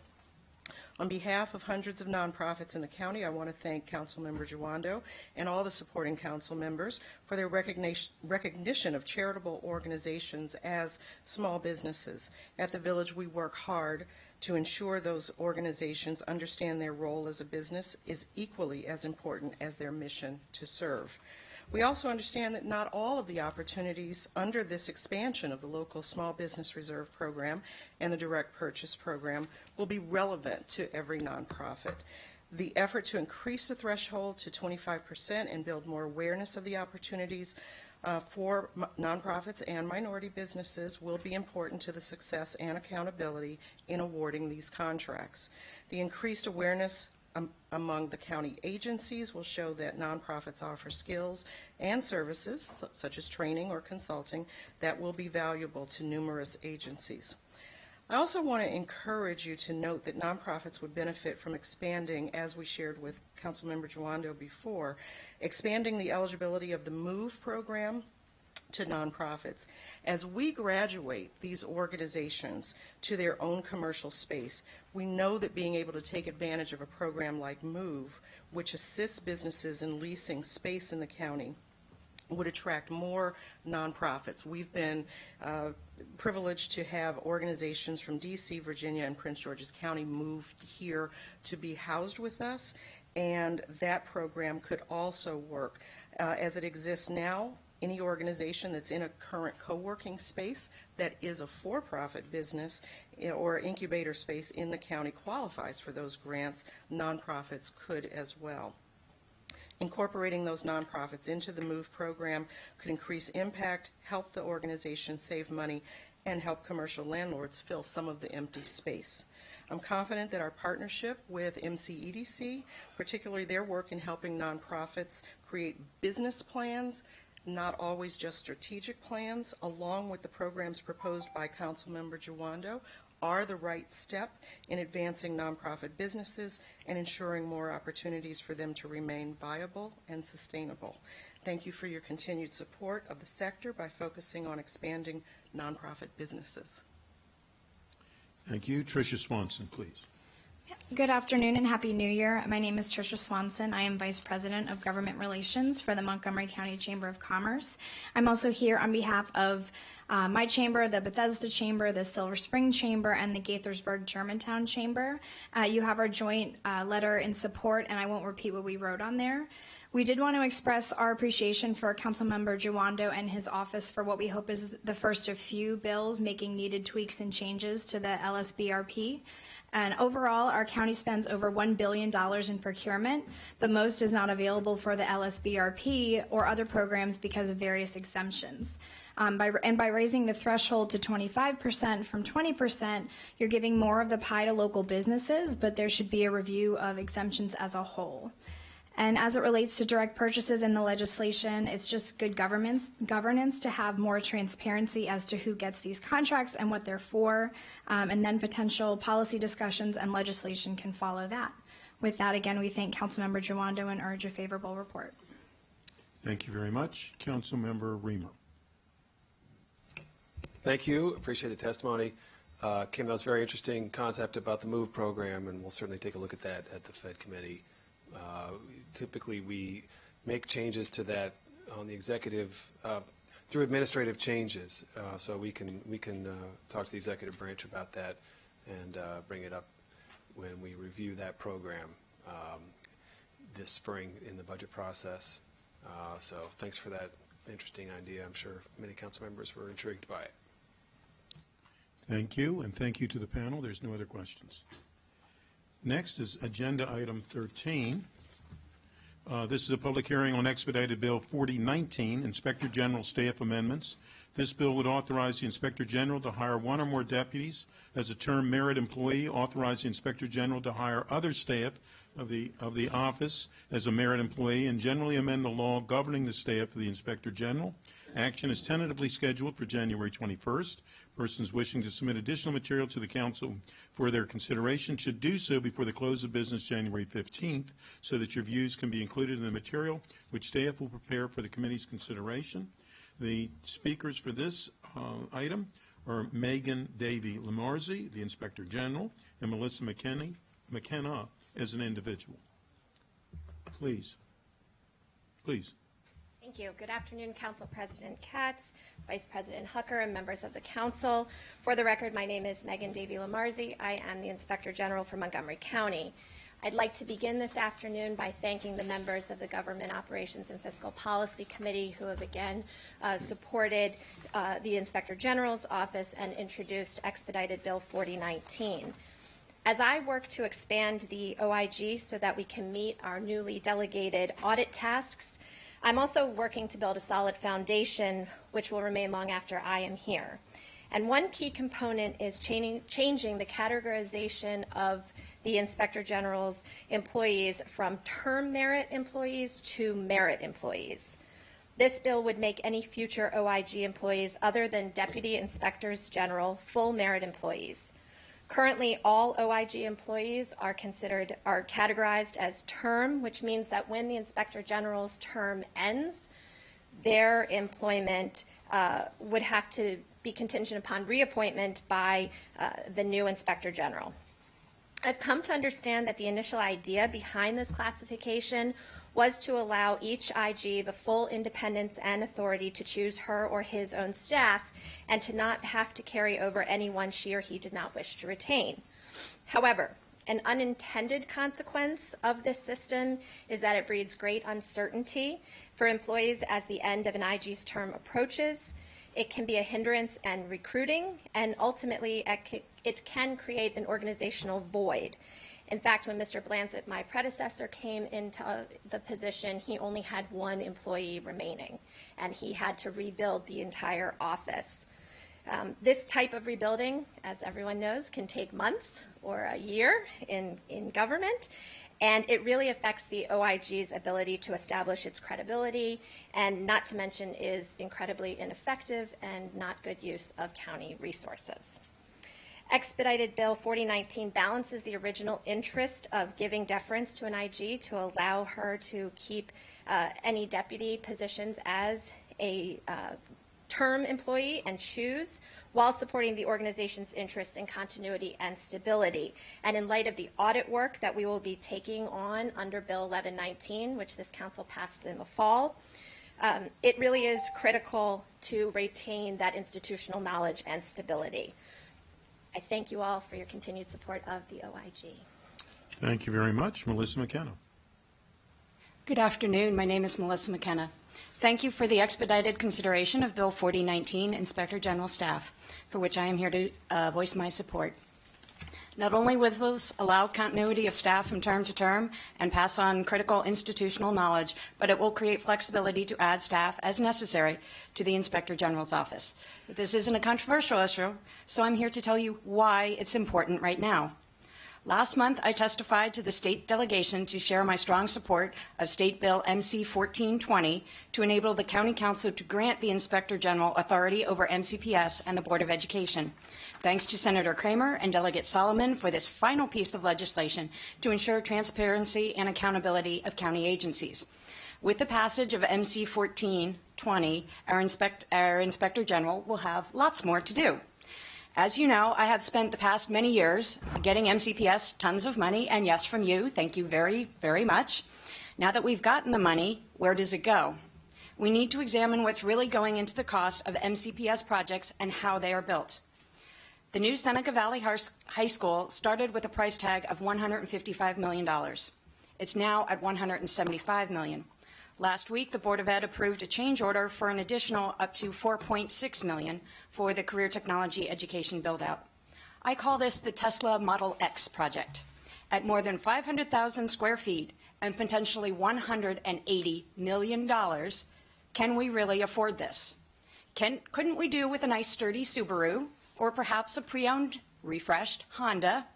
[SPEAKER 14] On behalf of hundreds of nonprofits in the county, I want to thank Councilmember Giwando and all the supporting council members for their recognition of charitable organizations as small businesses. At the Village, we work hard to ensure those organizations understand their role as a business is equally as important as their mission to serve. We also understand that not all of the opportunities under this expansion of the local Small Business Reserve Program and the Direct Purchase Program will be relevant to every nonprofit. The effort to increase the threshold to 25% and build more awareness of the opportunities for nonprofits and minority businesses will be important to the success and accountability in awarding these contracts. The increased awareness among the county agencies will show that nonprofits offer skills and services, such as training or consulting, that will be valuable to numerous agencies. I also want to encourage you to note that nonprofits would benefit from expanding, as we shared with Councilmember Giwando before, expanding the eligibility of the MOVE program to nonprofits. As we graduate these organizations to their own commercial space, we know that being able to take advantage of a program like MOVE, which assists businesses in leasing space in the county, would attract more nonprofits. We've been privileged to have organizations from D.C., Virginia, and Prince George's County move here to be housed with us, and that program could also work. As it exists now, any organization that's in a current co-working space that is a for-profit business or incubator space in the county qualifies for those grants. Nonprofits could as well. Incorporating those nonprofits into the MOVE program could increase impact, help the organization save money, and help commercial landlords fill some of the empty space. I'm confident that our partnership with MCEDC, particularly their work in helping nonprofits create business plans, not always just strategic plans, along with the programs proposed by Councilmember Giwando, are the right step in advancing nonprofit businesses and ensuring more opportunities for them to remain viable and sustainable. Thank you for your continued support of the sector by focusing on expanding nonprofit businesses.
[SPEAKER 1] Thank you. Tricia Swanson, please.
[SPEAKER 15] Good afternoon and Happy New Year. My name is Tricia Swanson. I am Vice President of Government Relations for the Montgomery County Chamber of Commerce. I'm also here on behalf of my chamber, the Bethesda Chamber, the Silver Spring Chamber, and the Gaithersburg Germantown Chamber. You have our joint letter in support, and I won't repeat what we wrote on there. We did want to express our appreciation for Councilmember Giwando and his office for what we hope is the first of few bills making needed tweaks and changes to the LSBRP. And overall, our county spends over $1 billion in procurement, but most is not available for the LSBRP or other programs because of various exemptions. By raising the threshold to 25% from 20%, you're giving more of the pie to local businesses, but there should be a review of exemptions as a whole. And as it relates to direct purchases in the legislation, it's just good governance to have more transparency as to who gets these contracts and what they're for, and then potential policy discussions and legislation can follow that. With that, again, we thank Councilmember Giwando and urge a favorable report.
[SPEAKER 1] Thank you very much. Councilmember Reamer.
[SPEAKER 16] Thank you. Appreciate the testimony. Kim, that was a very interesting concept about the MOVE program, and we'll certainly take a look at that at the Fed committee. Typically, we make changes to that on the executive through administrative changes. So we can talk to the executive branch about that and bring it up when we review that program this spring in the budget process. So thanks for that interesting idea. I'm sure many council members were intrigued by it.
[SPEAKER 1] Thank you, and thank you to the panel. There's no other questions. Next is Agenda Item 13. This is a public hearing on Expedited Bill 4019, Inspector General Staff Amendments. This bill would authorize the Inspector General to hire one or more deputies as a term merit employee, authorize the Inspector General to hire other staff of the office as a merit employee, and generally amend the law governing the staff of the Inspector General. Action is tentatively scheduled for January 21st. Persons wishing to submit additional material to the council for their consideration should do so before the close of business January 15th, so that your views can be included in the material which staff will prepare for the committee's consideration. The speakers for this item are Megan Davy Lamarzi, the Inspector General, and Melissa McKenna as an individual. Please.
[SPEAKER 17] Thank you. Good afternoon, Council President Katz, Vice President Hucker, and members of the Council. For the record, my name is Megan Davy Lamarzi. I am the Inspector General for Montgomery County. I'd like to begin this afternoon by thanking the members of the Government Operations and Fiscal Policy Committee who have again supported the Inspector General's office and introduced Expedited Bill 4019. As I work to expand the OIG so that we can meet our newly delegated audit tasks, I'm also working to build a solid foundation which will remain long after I am here. And one key component is changing the categorization of the Inspector General's employees from term merit employees to merit employees. This bill would make any future OIG employees other than Deputy Inspectors General full merit employees. Currently, all OIG employees are categorized as term, which means that when the Inspector General's term ends, their employment would have to be contingent upon reappointment by the new Inspector General. I've come to understand that the initial idea behind this classification was to allow each IG the full independence and authority to choose her or his own staff and to not have to carry over anyone she or he did not wish to retain. However, an unintended consequence of this system is that it breeds great uncertainty for employees as the end of an IG's term approaches. It can be a hindrance in recruiting, and ultimately it can create an organizational void. In fact, when Mr. Blansett, my predecessor, came into the position, he only had one employee remaining, and he had to rebuild the entire office. This type of rebuilding, as everyone knows, can take months or a year in government, and it really affects the OIG's ability to establish its credibility, and not to mention is incredibly ineffective and not good use of county resources. Expedited Bill 4019 balances the original interest of giving deference to an IG to allow her to keep any deputy positions as a term employee and choose, while supporting the organization's interests in continuity and stability. And in light of the audit work that we will be taking on under Bill 1119, which this council passed in the fall, it really is critical to retain that institutional knowledge and stability. I thank you all for your continued support of the OIG.
[SPEAKER 1] Thank you very much. Melissa McKenna.
[SPEAKER 18] Good afternoon. My name is Melissa McKenna. Thank you for the expedited consideration of Bill 4019, Inspector General Staff, for which I am here to voice my support. Not only will this allow continuity of staff from term to term and pass on critical institutional knowledge, but it will create flexibility to add staff as necessary to the Inspector General's office. This isn't a controversial issue, so I'm here to tell you why it's important right now. Last month, I testified to the state delegation to share my strong support of State Bill MC 1420 to enable the County Council to grant the Inspector General authority over MCPS and the Board of Education. Thanks to Senator Kramer and Delegate Solomon for this final piece of legislation to ensure transparency and accountability of county agencies. With the passage of MC 1420, our Inspector General will have lots more to do. As you know, I have spent the past many years getting MCPS tons of money, and yes, from you. Thank you very, very much. Now that we've gotten the money, where does it go? We need to examine what's really going into the cost of MCPS projects and how they are built. The new Seneca Valley High School started with a price tag of $155 million. It's now at $175 million. Last week, the Board of Ed approved a change order for an additional up to $4.6 million for the career technology education build-out. I call this the Tesla Model X project. At more than 500,000 square feet and potentially $180 million, can we really afford this? Couldn't we do with a nice sturdy Subaru or perhaps a pre-owned, refreshed Honda?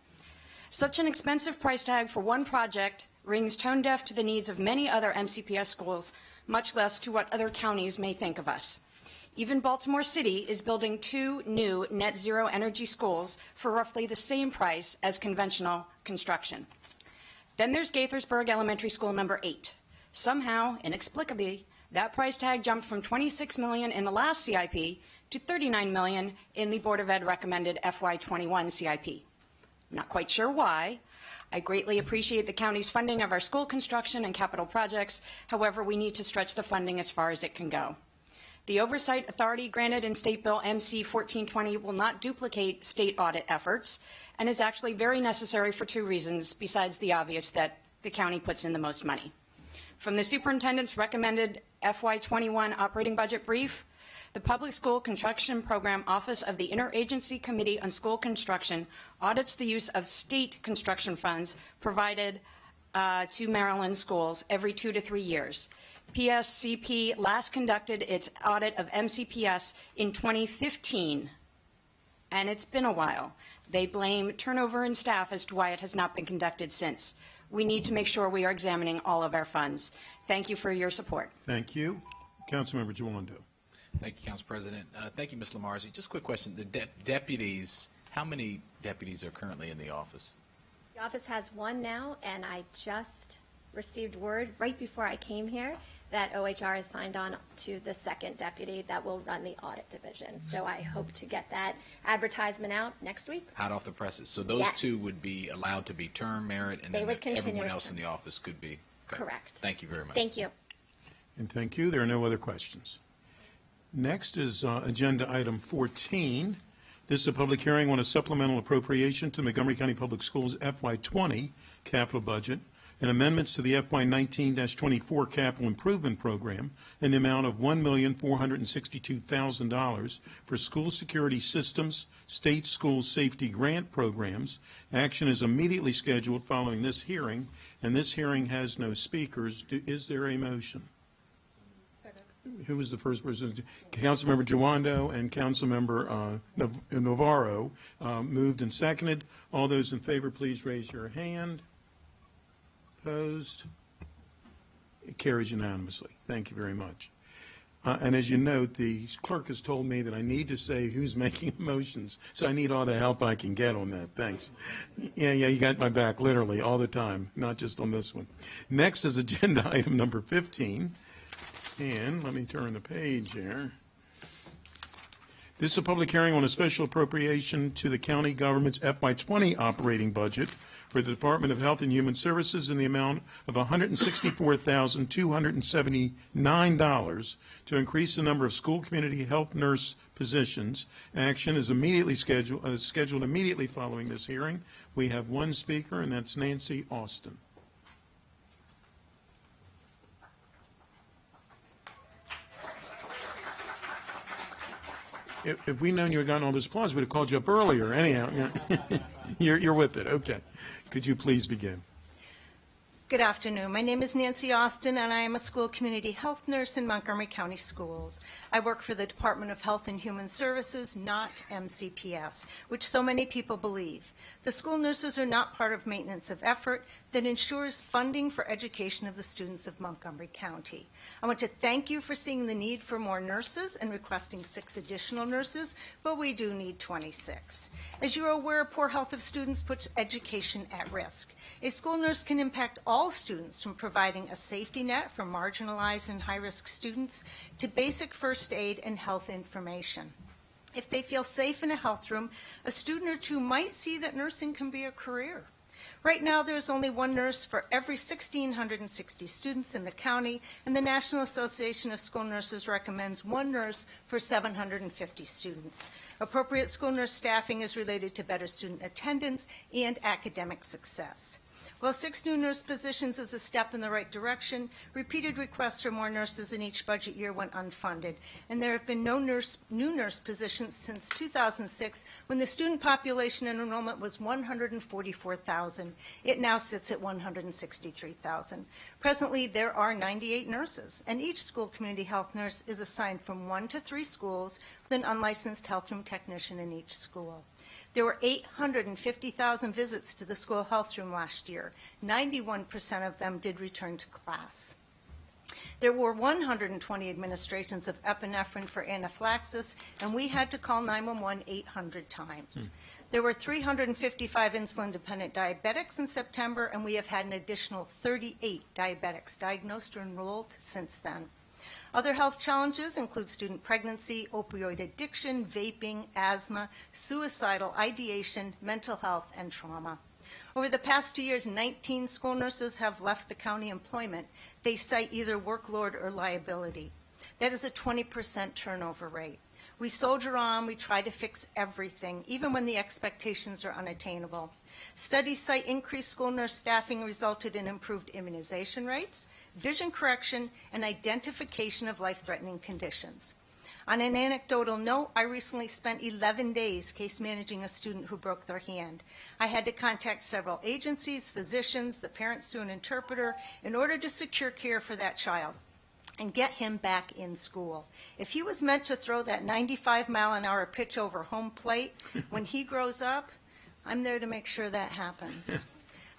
[SPEAKER 18] Such an expensive price tag for one project rings tone deaf to the needs of many other MCPS schools, much less to what other counties may think of us. Even Baltimore City is building 2 new net zero energy schools for roughly the same price as conventional construction. Then there's Gaithersburg Elementary School number 8. Somehow, inexplicably, that price tag jumped from $26 million in the last CIP to $39 million in the Board of Ed recommended FY21 CIP. I'm not quite sure why. I greatly appreciate the county's funding of our school construction and capital projects. However, we need to stretch the funding as far as it can go. The oversight authority granted in State Bill MC 1420 will not duplicate state audit efforts and is actually very necessary for 2 reasons, besides the obvious that the county puts in the most money. From the superintendent's recommended FY21 operating budget brief, the Public School Construction Program Office of the Interagency Committee on School Construction audits the use of state construction funds provided to Maryland schools every 2 to 3 years. PSCP last conducted its audit of MCPS in 2015, and it's been a while. They blame turnover in staff as to why it has not been conducted since. We need to make sure we are examining all of our funds. Thank you for your support.
[SPEAKER 1] Thank you. Councilmember Jawando.
[SPEAKER 19] Thank you, Council President. Thank you, Ms. Lamarzi. Just a quick question. The deputies, how many deputies are currently in the office?
[SPEAKER 17] The office has 1 now, and I just received word right before I came here that OHR has signed on to the 2nd deputy that will run the audit division. So I hope to get that advertisement out next week.
[SPEAKER 19] Hot off the presses. So those
[SPEAKER 17] Yes.
[SPEAKER 19] 2 would be allowed to be term merit, and
[SPEAKER 17] They
[SPEAKER 19] then
[SPEAKER 17] would continue
[SPEAKER 19] everyone
[SPEAKER 17] as
[SPEAKER 19] else
[SPEAKER 17] term.
[SPEAKER 19] in the office could be? Okay.
[SPEAKER 17] Correct.
[SPEAKER 19] Thank you very much.
[SPEAKER 17] Thank you.
[SPEAKER 1] And thank you. There are no other questions. Next is agenda item 14. This is a public hearing on a supplemental appropriation to Montgomery County Public Schools FY20 capital budget and amendments to the FY19-24 capital improvement program in the amount of $1,462,000 for school security systems, state school safety grant programs. Action is immediately scheduled following this hearing, and this hearing has no speakers. Is there a motion? Who was the first person? Councilmember Jawando and Councilmember Navarro moved and seconded. All those in favor, please raise your hand. Opposed? It carries unanimously. Thank you very much. And as you note, the clerk has told me that I need to say who's making motions, so I need all the help I can get on that. Thanks. Yeah, you got my back literally all the time, not just on this one. Next is agenda item number 15. And let me turn the page here. This is a public hearing on a special appropriation to the county government's FY20 operating budget for the Department of Health and Human Services in the amount of $164,279 to increase the number of school community health nurse positions. Action is immediately scheduled immediately following this hearing. We have 1 speaker, and that's Nancy Austin. If we'd known you had gotten all this applause, we'd have called you up earlier. Anyhow, you're with it. Okay. Could you please begin?
[SPEAKER 20] Good afternoon. My name is Nancy Austin, and I am a school community health nurse in Montgomery County Schools. I work for the Department of Health and Human Services, not MCPS, which so many people believe. The school nurses are not part of maintenance of effort that ensures funding for education of the students of Montgomery County. I want to thank you for seeing the need for more nurses and requesting 6 additional nurses, but we do need 26. As you are aware, poor health of students puts education at risk. A school nurse can impact all students, from providing a safety net for marginalized and high-risk students to basic first aid and health information. If they feel safe in a health room, a student or two might see that nursing can be a career. Right now, there's only one nurse for every 1,660 students in the county, and the National Association of School Nurses recommends one nurse for 750 students. Appropriate school nurse staffing is related to better student attendance and academic success. While 6 new nurse positions is a step in the right direction, repeated requests for more nurses in each budget year went unfunded, and there have been no new nurse positions since 2006, when the student population and enrollment was 144,000. It now sits at 163,000. Presently, there are 98 nurses, and each school community health nurse is assigned from 1 to 3 schools with an unlicensed health room technician in each school. There were 850,000 visits to the school health room last year. 91% of them did return to class. There were 120 administrations of epinephrine for anaphylaxis, and we had to call 911 800 times. There were 355 insulin-dependent diabetics in September, and we have had an additional 38 diabetics diagnosed or enrolled since then. Other health challenges include student pregnancy, opioid addiction, vaping, asthma, suicidal ideation, mental health, and trauma. Over the past 2 years, 19 school nurses have left the county employment. They cite either workload or liability. That is a 20% turnover rate. We soldier on, we try to fix everything, even when the expectations are unattainable. Studies cite increased school nurse staffing resulted in improved immunization rates, vision correction, and identification of life-threatening conditions. On an anecdotal note, I recently spent 11 days case managing a student who broke their hand. I had to contact several agencies, physicians, the parents to an interpreter, in order to secure care for that child and get him back in school. If he was meant to throw that 95-mile-an-hour pitch over home plate when he grows up, I'm there to make sure that happens.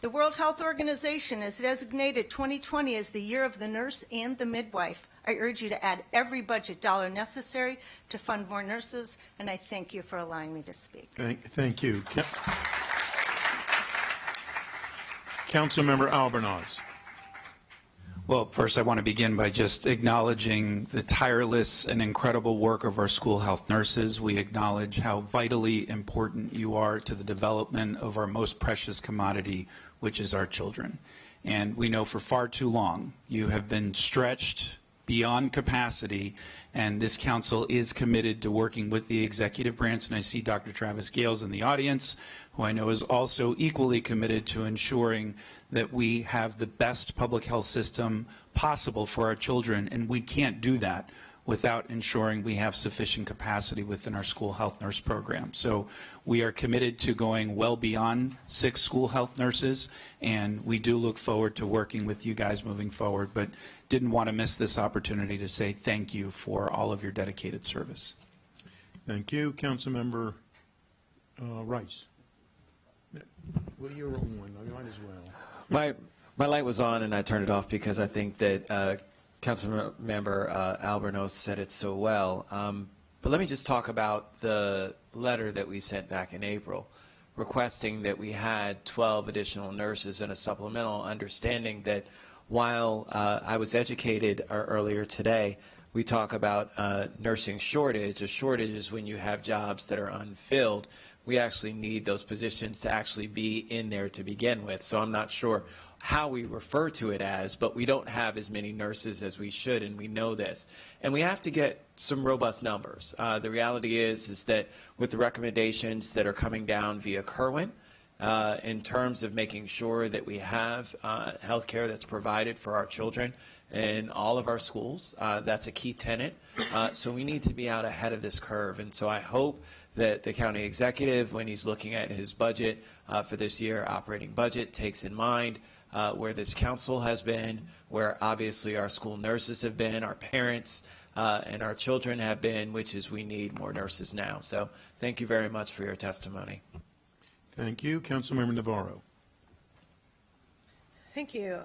[SPEAKER 20] The World Health Organization has designated 2020 as the year of the nurse and the midwife. I urge you to add every budget dollar necessary to fund more nurses, and I thank you for allowing me to speak.
[SPEAKER 1] Thank you. Councilmember Albornoz.
[SPEAKER 12] Well, first I want to begin by just acknowledging the tireless and incredible work of our school health nurses. We acknowledge how vitally important you are to the development of our most precious commodity, which is our children. And we know for far too long you have been stretched beyond capacity, and this council is committed to working with the executive branch, and I see Dr. Travis Gales in the audience, who I know is also equally committed to ensuring that we have the best public health system possible for our children, and we can't do that without ensuring we have sufficient capacity within our school health nurse program. So we are committed to going well beyond 6 school health nurses, and we do look forward to working with you guys moving forward, but didn't want to miss this opportunity to say thank you for all of your dedicated service.
[SPEAKER 1] Thank you. Councilmember Rice. Well, you're on one. I might as well.
[SPEAKER 21] My light was on, and I turned it off because I think that Councilmember Albornoz said it so well. But let me just talk about the letter that we sent back in April, requesting that we had 12 additional nurses and a supplemental, understanding that while I was educated earlier today, we talk about nursing shortage. A shortage is when you have jobs that are unfilled. We actually need those positions to actually be in there to begin with. So I'm not sure how we refer to it as, but we don't have as many nurses as we should, and we know this. And we have to get some robust numbers. The reality is that with the recommendations that are coming down via Kerwin, in terms of making sure that we have health care that's provided for our children in all of our schools, that's a key tenet. So we need to be out ahead of this curve. And so I hope that the county executive, when he's looking at his budget for this year, operating budget, takes in mind where this council has been, where obviously our school nurses have been, our parents and our children have been, which is we need more nurses now. So thank you very much for your testimony.
[SPEAKER 1] Thank you. Councilmember Navarro.
[SPEAKER 2] Thank you.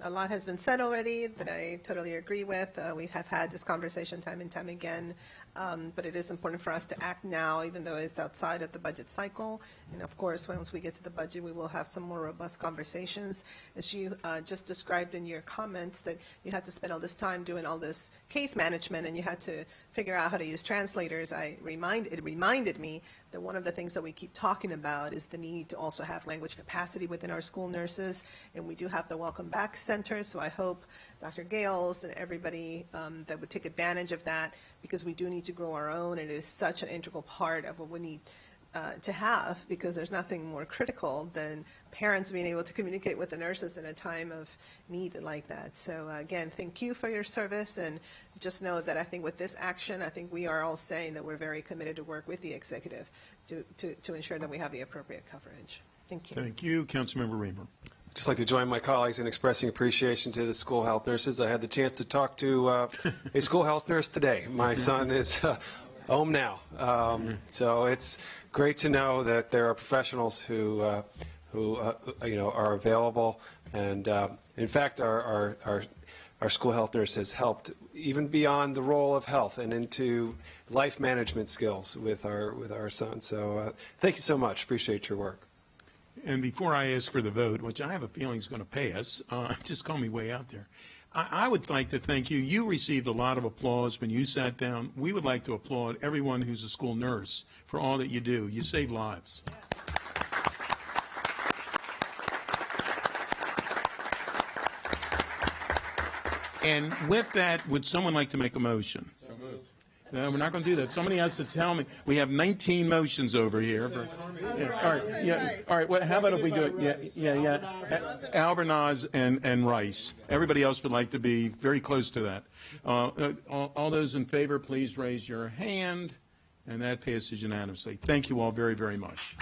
[SPEAKER 2] A lot has been said already that I totally agree with. We have had this conversation time and time again, but it is important for us to act now, even though it's outside of the budget cycle. And of course, once we get to the budget, we will have some more robust conversations. As you just described in your comments, that you had to spend all this time doing all this case management and you had to figure out how to use translators. It reminded me that one of the things that we keep talking about is the need to also have language capacity within our school nurses, and we do have the Welcome Back Center, so I hope Dr. Gales and everybody that would take advantage of that, because we do need to grow our own, and it is such an integral part of what we need to have, because there's nothing more critical than parents being able to communicate with the nurses in a time of need like that. So again, thank you for your service, and just know that I think with this action, I think we are all saying that we're very committed to work with the executive to ensure that we have the appropriate coverage. Thank you.
[SPEAKER 1] Thank you. Councilmember Reamer.
[SPEAKER 16] I'd just like to join my colleagues in expressing appreciation to the school health nurses. I had the chance to talk to a school health nurse today. My son is home now. So it's great to know that there are professionals who are available. And in fact, our school health nurse has helped even beyond the role of health and into life management skills with our son. So thank you so much. Appreciate your work.
[SPEAKER 1] And before I ask for the vote, which I have a feeling is going to pass, just call me way out there. I would like to thank you. You received a lot of applause when you sat down. We would like to applaud everyone who's a school nurse for all that you do. You save lives. And with that, would someone like to make a motion? So moved. No, we're not going to do that. Somebody has to tell me. We have 19 motions over here. All right. How about if we do it? Albornoz and Rice. Everybody else would like to be very close to that. All those in favor, please raise your hand. And that passes unanimously. Thank you all very, very much.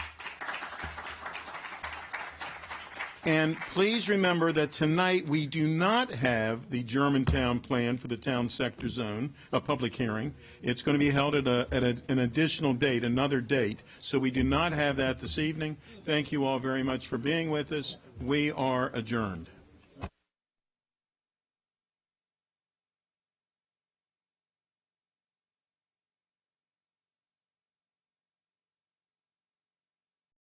[SPEAKER 1] And please remember that tonight we do not have the Germantown plan for the town sector zone, a public hearing. It's going to be held at an additional date, another date. So we do not have that this evening. Thank you all very much for being with us. We are adjourned.